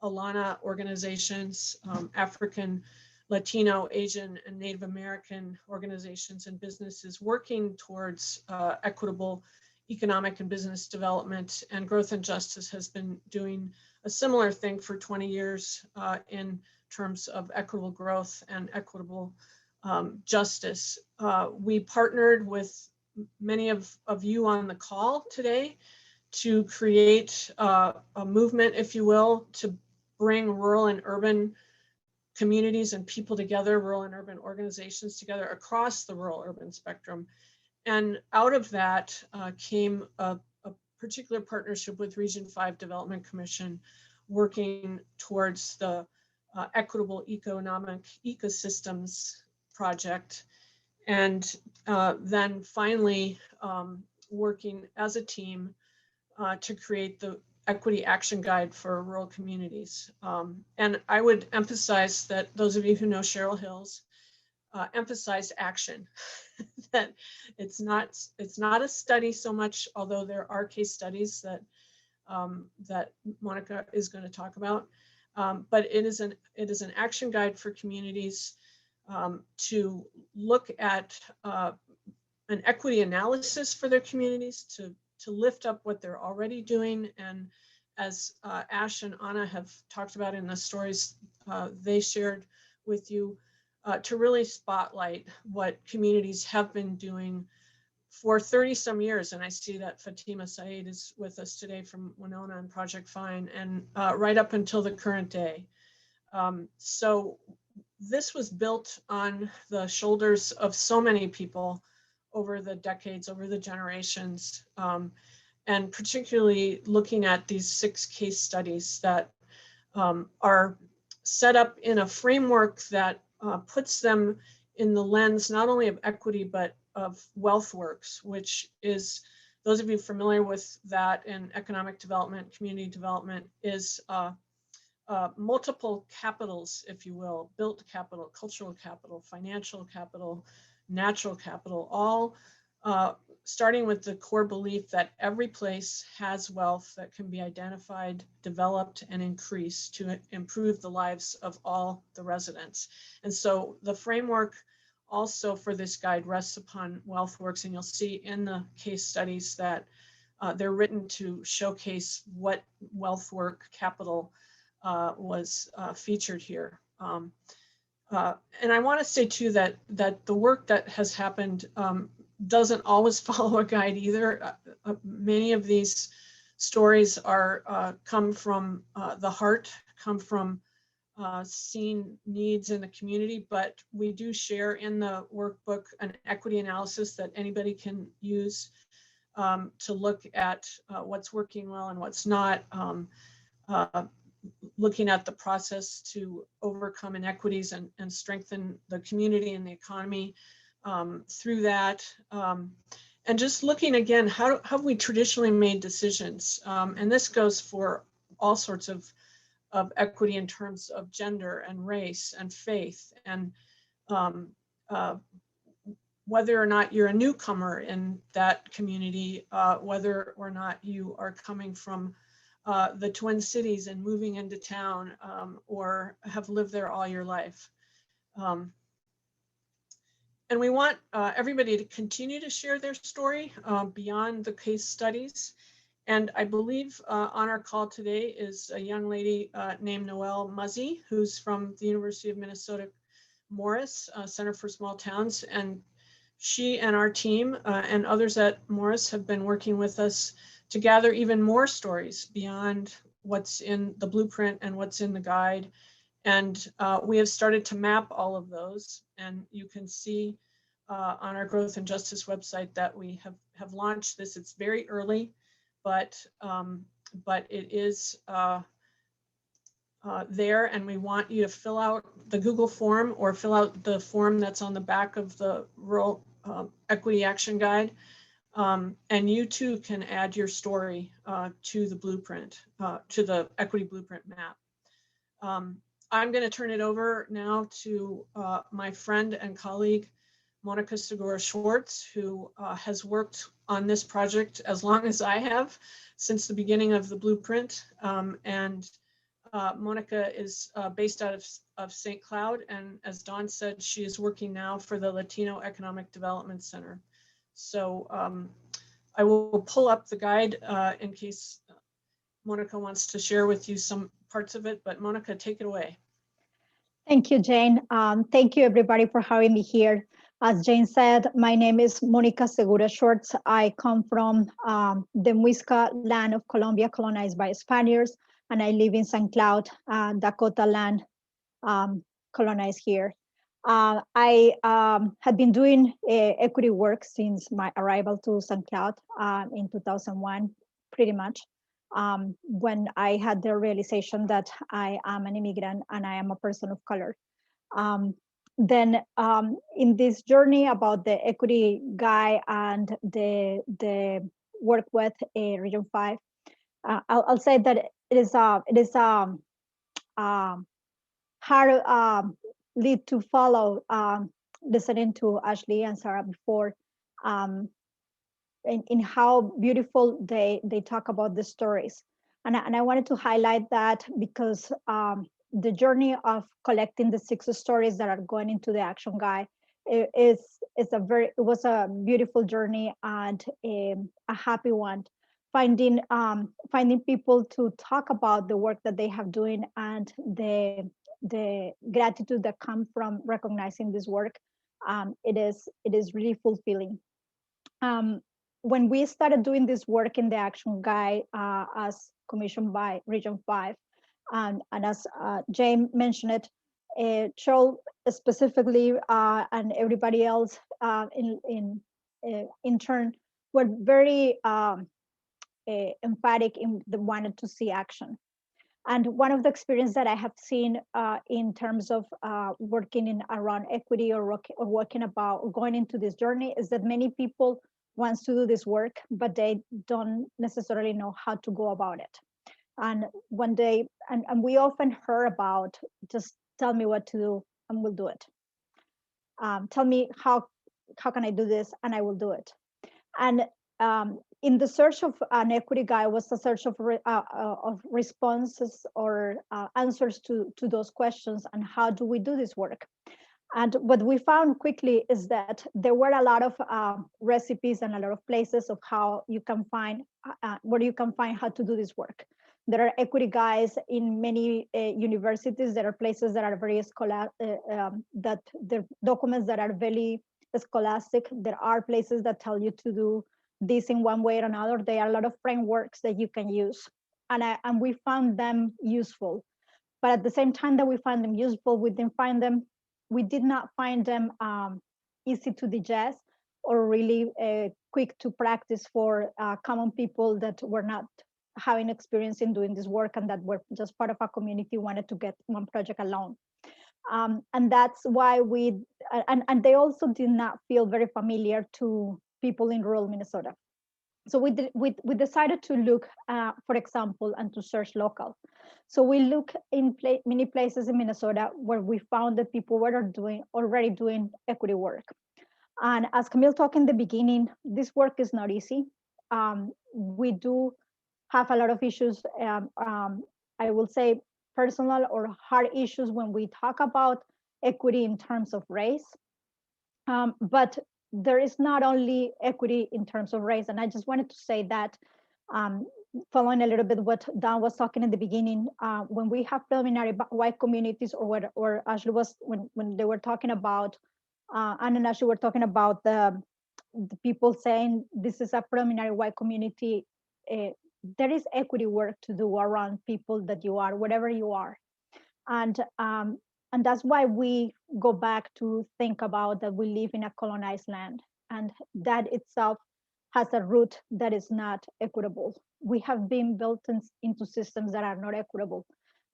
Alana organizations, African, Latino, Asian, and Native American organizations and businesses working towards equitable economic and business development. And Growth and Justice has been doing a similar thing for 20 years in terms of equitable growth and equitable justice. We partnered with many of you on the call today to create a movement, if you will, to bring rural and urban communities and people together, rural and urban organizations together across the rural-urban spectrum. And out of that came a particular partnership with Region 5 Development Commission, working towards the Equitable Economic Ecosystems Project. And then finally working as a team to create the Equity Action Guide for rural communities. And I would emphasize that those of you who know Cheryl Hills emphasize action, that it's not a study so much, although there are case studies that that Monica is going to talk about. But it is an action guide for communities to look at an equity analysis for their communities, to lift up what they're already doing. And as Ash and Anna have talked about in the stories they shared with you, to really spotlight what communities have been doing for 30 some years. And I see that Fatima Saeed is with us today from Winona and Project Fine, and right up until the current day. So this was built on the shoulders of so many people over the decades, over the generations, and particularly looking at these 6 case studies that are set up in a framework that puts them in the lens not only of equity, but of WealthWorks, which is, those of you familiar with that in economic development, community development, is multiple capitals, if you will: built capital, cultural capital, financial capital, natural capital, all starting with the core belief that every place has wealth that can be identified, developed, and increased to improve the lives of all the residents. And so the framework also for this guide rests upon WealthWorks, and you'll see in the case studies that they're written to showcase what wealth work capital was featured here. And I want to say too that the work that has happened doesn't always follow a guide either. Many of these stories are come from the heart, come from seeing needs in the community, but we do share in the workbook an equity analysis that anybody can use to look at what's working well and what's not. Looking at the process to overcome inequities and strengthen the community and the economy through that. And just looking again, how have we traditionally made decisions? And this goes for all sorts of equity in terms of gender and race and faith, and whether or not you're a newcomer in that community, whether or not you are coming from the Twin Cities and moving into town, or have lived there all your life. And we want everybody to continue to share their story beyond the case studies. And I believe on our call today is a young lady named Noelle Muzzy, who's from the University of Minnesota Morris Center for Small Towns. And she and our team and others at Morris have been working with us to gather even more stories beyond what's in the blueprint and what's in the guide. And we have started to map all of those. And you can see on our Growth and Justice website that we have launched this. It's very early, but it is there, and we want you to fill out the Google form or fill out the form that's on the back of the Rural Equity Action Guide. And you too can add your story to the blueprint, to the equity blueprint map. I'm going to turn it over now to my friend and colleague, Monica Segura-Schwartz, who has worked on this project as long as I have, since the beginning of the blueprint. Monica is based out of St. Cloud, and as Dawn said, she is working now for the Latino Economic Development Center. So I will pull up the guide in case Monica wants to share with you some parts of it, but Monica, take it away. Thank you, Jane. Thank you everybody for having me here. As Jane said, my name is Monica Segura-Schwartz. I come from the Muisca land of Colombia, colonized by Spaniards, and I live in St. Cloud, Dakota land, colonized here. I had been doing equity work since my arrival to St. Cloud in 2001, pretty much, when I had the realization that I am an immigrant and I am a person of color. Then in this journey about the equity guide and the work with Region 5, I'll say that it is hard lead to follow, listening to Ashley and Sarah before, in how beautiful they talk about the stories. And I wanted to highlight that because the journey of collecting the 6 stories that are going into the action guide it was a beautiful journey and a happy one. Finding people to talk about the work that they have doing and the gratitude that comes from recognizing this work, it is really fulfilling. When we started doing this work in the action guide as commissioned by Region 5, and as Jane mentioned it, Cheryl specifically and everybody else in turn were very emphatic in the wanted to see action. And one of the experience that I have seen in terms of working around equity or working about going into this journey is that many people wants to do this work, but they don't necessarily know how to go about it. And one day, and we often hear about, just tell me what to do and we'll do it. Tell me how can I do this and I will do it. And in the search of an equity guide was the search of responses or answers to those questions and how do we do this work. And what we found quickly is that there were a lot of recipes and a lot of places of how you can find, where you can find how to do this work. There are equity guides in many universities. There are places that are very that the documents that are very scholastic. There are places that tell you to do this in one way or another. There are a lot of frameworks that you can use. And we found them useful. But at the same time that we found them useful, we did not find them easy to digest or really quick to practice for common people that were not having experience in doing this work and that were just part of a community wanted to get one project alone. And that's why and they also did not feel very familiar to people in rural Minnesota. So we decided to look, for example, and to search local. So we look in many places in Minnesota where we found that people were already doing equity work. And as Camille talked in the beginning, this work is not easy. We do have a lot of issues, I will say personal or hard issues when we talk about equity in terms of race. But there is not only equity in terms of race. And I just wanted to say that, following a little bit what Dawn was talking in the beginning, when we have preliminary white communities, or Ashley was, when they were talking about, Anna and Ashley were talking about the people saying this is a preliminary white community, there is equity work to do around people that you are, whatever you are. And that's why we go back to think about that we live in a colonized land, and that itself has a root that is not equitable. We have been built into systems that are not equitable,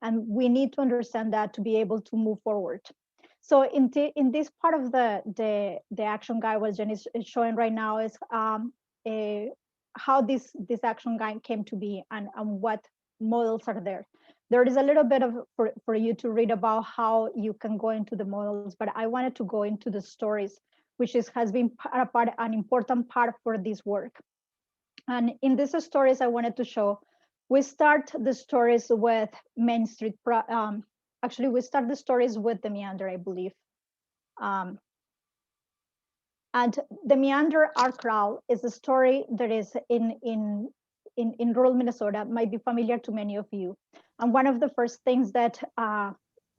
and we need to understand that to be able to move forward. So in this part of the action guide, what Jen is showing right now is how this action guide came to be and what models are there. There is a little bit of for you to read about how you can go into the models, but I wanted to go into the stories, which has been an important part for this work. And in these stories, I wanted to show, we start the stories with Main Street. Actually, we start the stories with the Meander, I believe. And the Meander art crawl is a story that is in rural Minnesota, might be familiar to many of you. And one of the first things that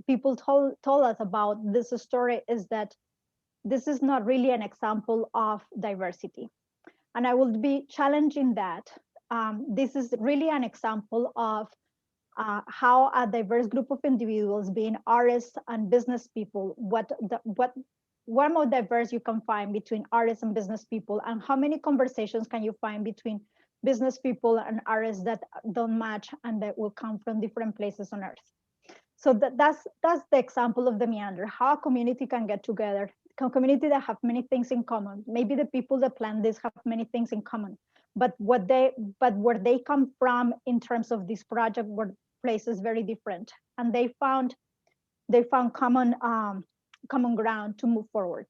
people told us about this story is that this is not really an example of diversity. And I will be challenging that. This is really an example of how a diverse group of individuals, being artists and business people, what more diverse you can find between artists and business people, and how many conversations can you find between business people and artists that don't match and that will come from different places on earth. So that's the example of the Meander, how a community can get together, a community that have many things in common. Maybe the people that plan this have many things in common, but where they come from in terms of this project were places very different, and they found common ground to move forward.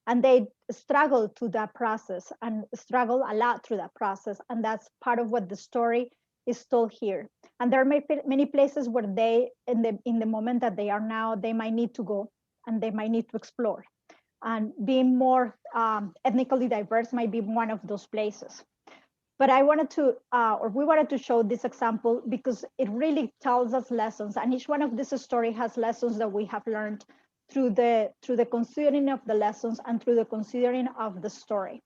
And they struggle to that process and struggle a lot through that process. And that's part of what the story is told here. And there may be many places where they, in the moment that they are now, they might need to go and they might need to explore. And being more ethnically diverse might be one of those places. But I wanted to, we wanted to show this example because it really tells us lessons. And each one of these stories has lessons that we have learned through the considering of the lessons and through the considering of the story.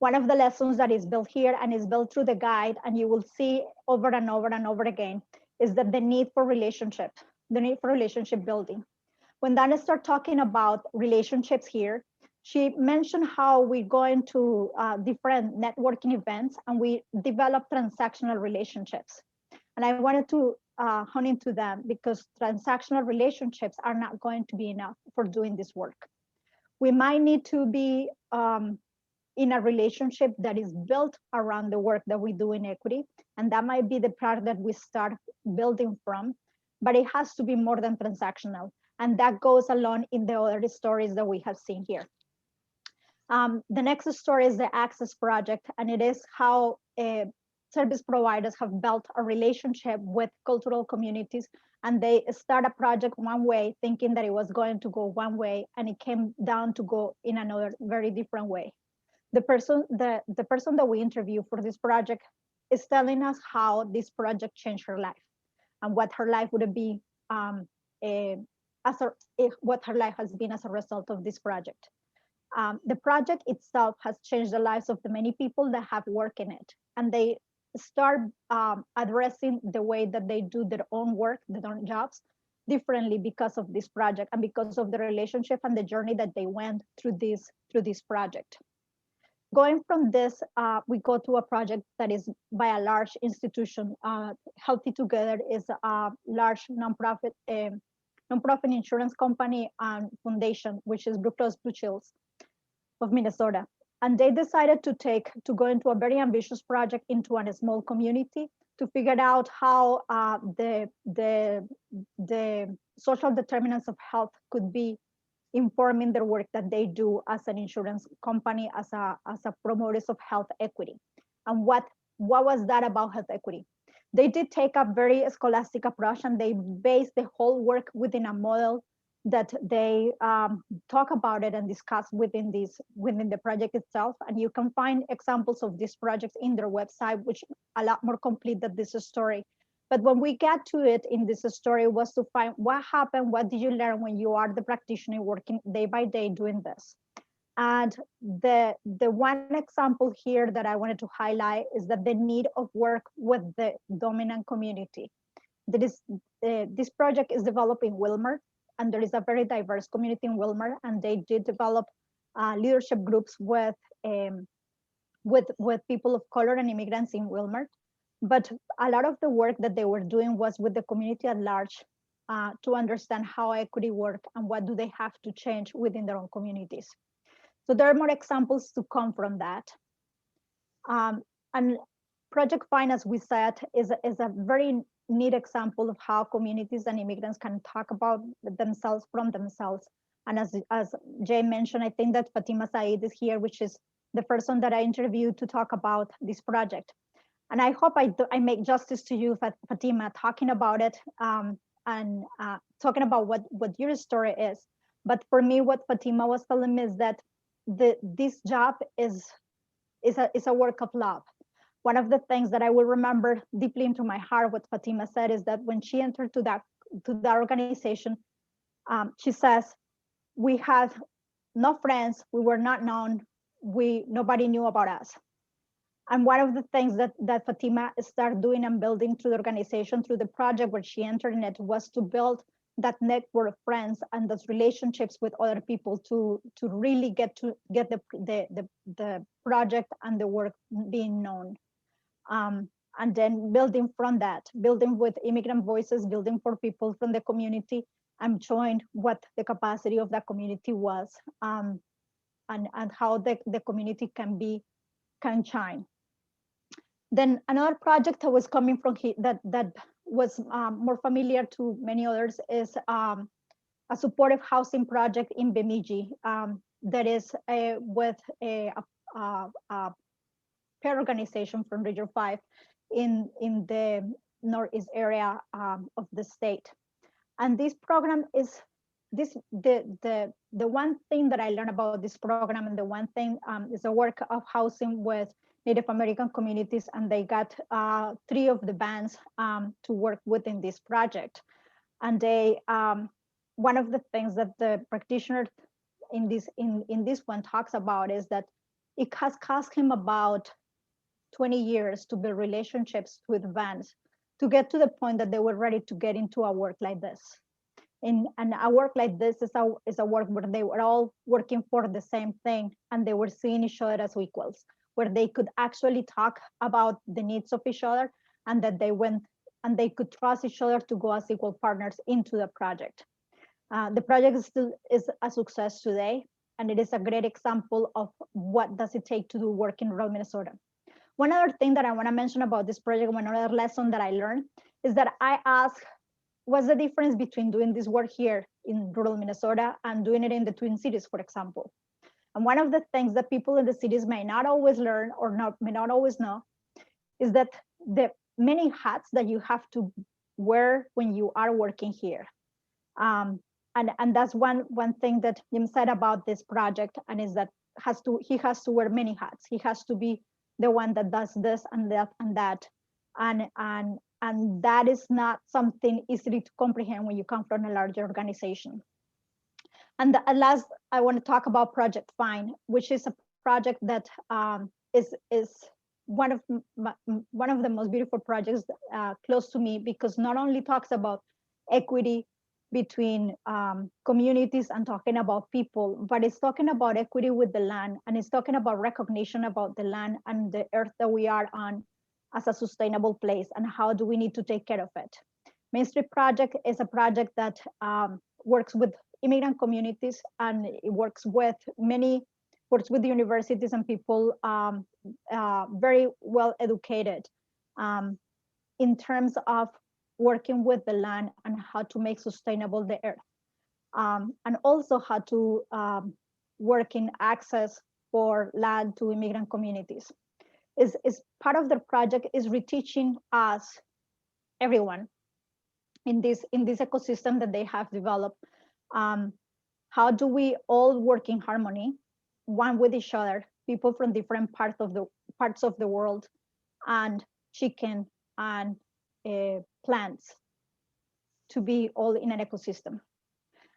One of the lessons that is built here and is built through the guide, and you will see over and over and over again, is that the need for relationship building. When Dana started talking about relationships here, she mentioned how we go into different networking events and we develop transactional relationships. And I wanted to hone into them because transactional relationships are not going to be enough for doing this work. We might need to be in a relationship that is built around the work that we do in equity. And that might be the part that we start building from, but it has to be more than transactional. And that goes along in the other stories that we have seen here. The next story is the Access Project, and it is how service providers have built a relationship with cultural communities, and they start a project one way, thinking that it was going to go one way, and it came down to go in another very different way. The person that we interview for this project is telling us how this project changed her life and what her life would be what her life has been as a result of this project. The project itself has changed the lives of the many people that have worked in it, and they start addressing the way that they do their own work, their own jobs, differently because of this project and because of the relationship and the journey that they went through this project. Going from this, we go to a project that is by a large institution. Healthy Together is a large nonprofit insurance company and foundation, which is Blue Cross Blue Shields of Minnesota. And they decided to go into a very ambitious project into a small community to figure out how the social determinants of health could be informing their work that they do as an insurance company, as a promoters of health equity. And what was that about health equity? They did take a very scholastic approach, and they based the whole work within a model that they talk about it and discuss within the project itself. And you can find examples of these projects in their website, which are a lot more complete than this story. But when we get to it in this story was to find what happened, what did you learn when you are the practitioner working day by day doing this? And the one example here that I wanted to highlight is that the need of work with the dominant community. That is, this project is developed in Wilmer, and there is a very diverse community in Wilmer, and they did develop leadership groups with people of color and immigrants in Wilmer. But a lot of the work that they were doing was with the community at large to understand how equity works and what do they have to change within their own communities. So there are more examples to come from that. And Project Find, as we said, is a very neat example of how communities and immigrants can talk about themselves from themselves. And as Jay mentioned, I think that Fatima Said is here, which is the person that I interviewed to talk about this project. And I hope I make justice to you, Fatima, talking about it and talking about what your story is. But for me, what Fatima was telling me is that this job is a work of love. One of the things that I will remember deeply into my heart, what Fatima said, is that when she entered to that organization, she says, we had no friends, we were not known, nobody knew about us. And one of the things that Fatima started doing and building through the organization, through the project where she entered in it, was to build that network of friends and those relationships with other people to really get the project and the work being known. And then building from that, building with immigrant voices, building for people from the community, and showing what the capacity of that community was, and how the community can shine. Then another project that was coming from that was more familiar to many others is a supportive housing project in Bemidji that is with a peer organization from Region 5 in the northeast area of the state. And this program is the one thing that I learned about this program, and the one thing is the work of housing with Native American communities, and they got 3 of the bands to work within this project. And they one of the things that the practitioner in this one talks about is that it has cost him about 20 years to build relationships with bands to get to the point that they were ready to get into a work like this. And a work like this is a work where they were all working for the same thing, and they were seeing each other as equals, where they could actually talk about the needs of each other, and that they could trust each other to go as equal partners into the project. The project still is a success today, and it is a great example of what does it take to do work in rural Minnesota. One other thing that I want to mention about this project, one other lesson that I learned, is that I asked, what's the difference between doing this work here in rural Minnesota and doing it in the Twin Cities, for example? And one of the things that people in the cities may not always learn or may not always know is that the many hats that you have to wear when you are working here. And that's one thing that Jim said about this project, and is that he has to wear many hats. He has to be the one that does this and that and that, and that is not something easily to comprehend when you come from a larger organization. And at last, I want to talk about Project Find, which is a project that is one of the most beautiful projects close to me, because not only talks about equity between communities and talking about people, but it's talking about equity with the land, and it's talking about recognition about the land and the earth that we are on as a sustainable place, and how do we need to take care of it. Main Street Project is a project that works with immigrant communities, and it works with universities and people very well educated in terms of working with the land and how to make sustainable the earth, and also how to work in access for land to immigrant communities. Is part of the project is reteaching us, everyone in this ecosystem that they have developed, how do we all work in harmony, one with each other, people from different parts of the world, and chicken and plants, to be all in an ecosystem.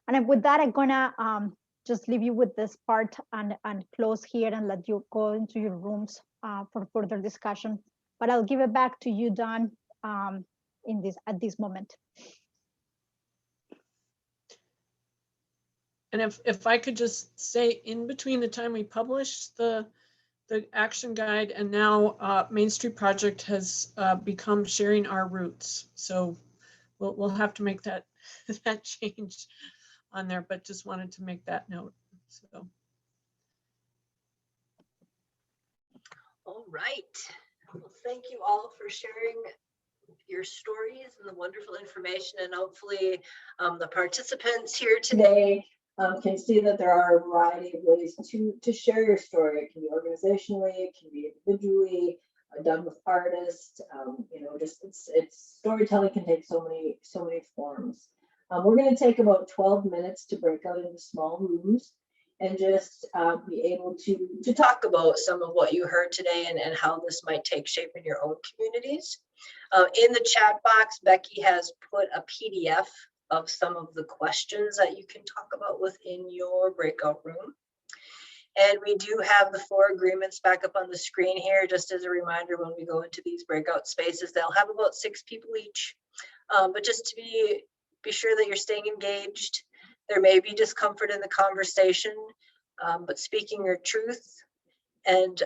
And with that, I'm gonna just leave you with this part and close here and let you go into your rooms for further discussion. But I'll give it back to you, Dawn, at this moment. And if I could just say, in between the time we published the action guide and now Main Street Project has become Sharing Our Roots. So we'll have to make that that change on there, but just wanted to make that note. So. All right. Well, thank you all for sharing your stories and the wonderful information, and hopefully the participants here today can see that there are a variety of ways to share your story. It can be organizationally, it can be individually, done with artists. You know, just it's storytelling can take so many forms. We're going to take about 12 minutes to break out into small rooms and just be able to talk about some of what you heard today and how this might take shape in your own communities. In the chat box, Becky has put a PDF of some of the questions that you can talk about within your breakout room. And we do have the 4 agreements back up on the screen here, just as a reminder, when we go into these breakout spaces, they'll have about 6 people each. But just to be sure that you're staying engaged. There may be discomfort in the conversation, but speaking your truth and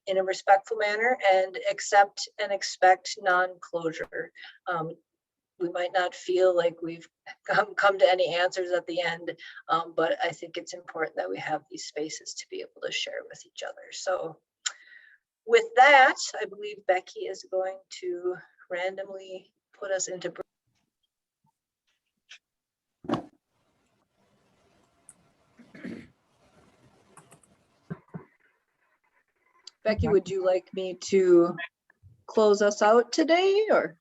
in a respectful manner, and accept and expect non-closure. We might not feel like we've come to any answers at the end, but I think it's important that we have these spaces to be able to share with each other. So with that, I believe Becky is going to randomly put us into. Becky, would you like me to close us out today, or?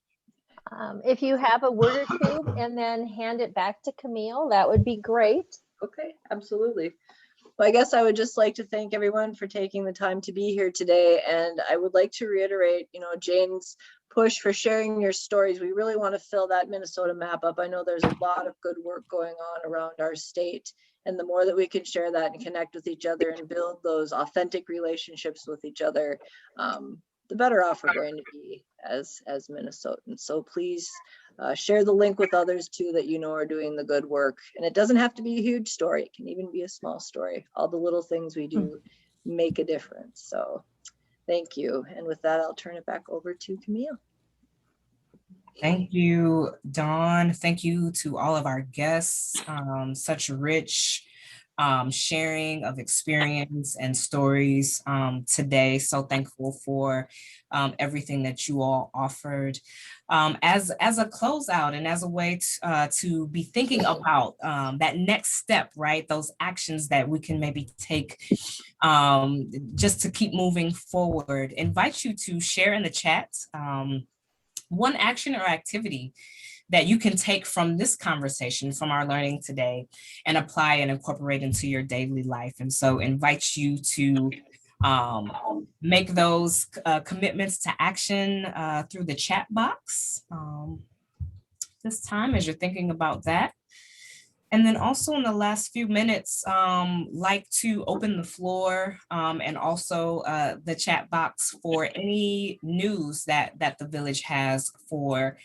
If you have a word or two and then hand it back to Camille, that would be great. Okay, absolutely. Well, I guess I would just like to thank everyone for taking the time to be here today. And I would like to reiterate, you know, Jane's push for sharing your stories. We really want to fill that Minnesota map up. I know there's a lot of good work going on around our state. And the more that we can share that and connect with each other and build those authentic relationships with each other, the better off we're going to be as Minnesotans. So please share the link with others too that you know are doing the good work. And it doesn't have to be a huge story. It can even be a small story. All the little things we do make a difference. So thank you. And with that, I'll turn it back over to Camille. Thank you, Dawn. Thank you to all of our guests. Such rich sharing of experience and stories today. So thankful for everything that you all offered. As a closeout and as a way to be thinking about that next step, right? Those actions that we can maybe take just to keep moving forward. Invite you to share in the chat one action or activity that you can take from this conversation, from our learning today, and apply and incorporate into your daily life. And so invite you to make those commitments to action through the chat box this time as you're thinking about that. And then also in the last few minutes, like to open the floor and also the chat box for any news that the village has for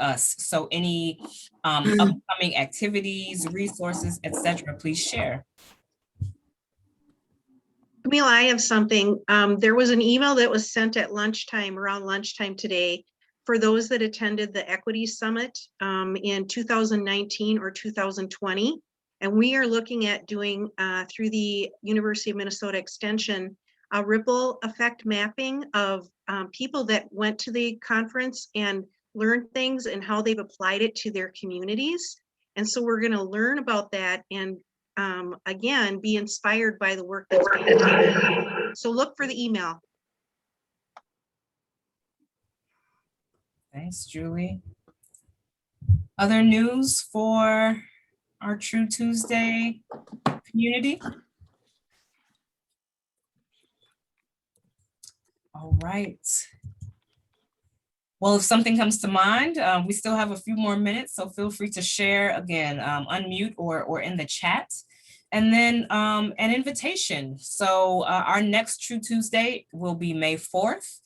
us. So any upcoming activities, resources, etc., please share. Camille, I have something. There was an email that was sent at lunchtime, around lunchtime today, for those that attended the Equity Summit in 2019 or 2020. And we are looking at doing, through the University of Minnesota Extension, a ripple effect mapping of people that went to the conference and learned things and how they've applied it to their communities. And so we're going to learn about that and again, be inspired by the work that's being done. So look for the email. Thanks, Julie. Other news for our True Tuesday community? All right. Well, if something comes to mind, we still have a few more minutes, so feel free to share again, unmute or in the chat. And then an invitation. So our next True Tuesday will be May 4th.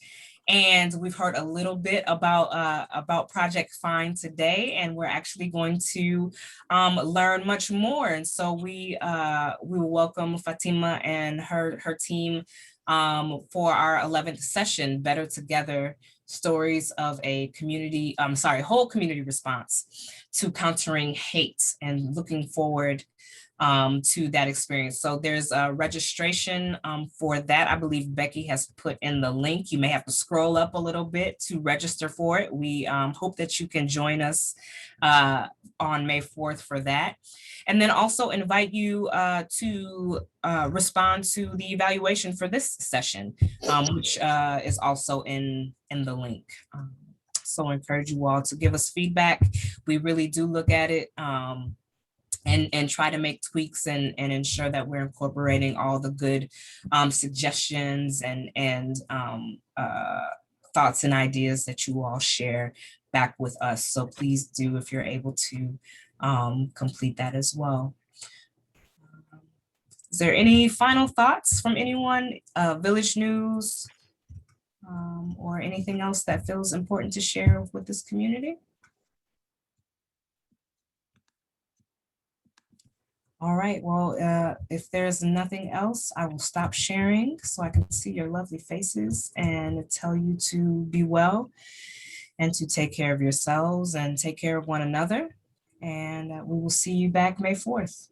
And we've heard a little bit about Project Find today, and we're actually going to learn much more. And so we will welcome Fatima and her team for our 11th session, Better Together, Stories of a Community, whole community response to countering hate, and looking forward to that experience. So there's a registration for that. I believe Becky has put in the link. You may have to scroll up a little bit to register for it. We hope that you can join us on May 4th for that. And then also invite you to respond to the evaluation for this session, which is also in the link. So I encourage you all to give us feedback. We really do look at it and try to make tweaks and ensure that we're incorporating all the good suggestions and thoughts and ideas that you all share back with us. So please do, if you're able to complete that as well. Is there any final thoughts from anyone, village news, or anything else that feels important to share with this community? All right, well, if there's nothing else, I will stop sharing so I can see your lovely faces and tell you to be well and to take care of yourselves and take care of one another. And we will see you back May 4th.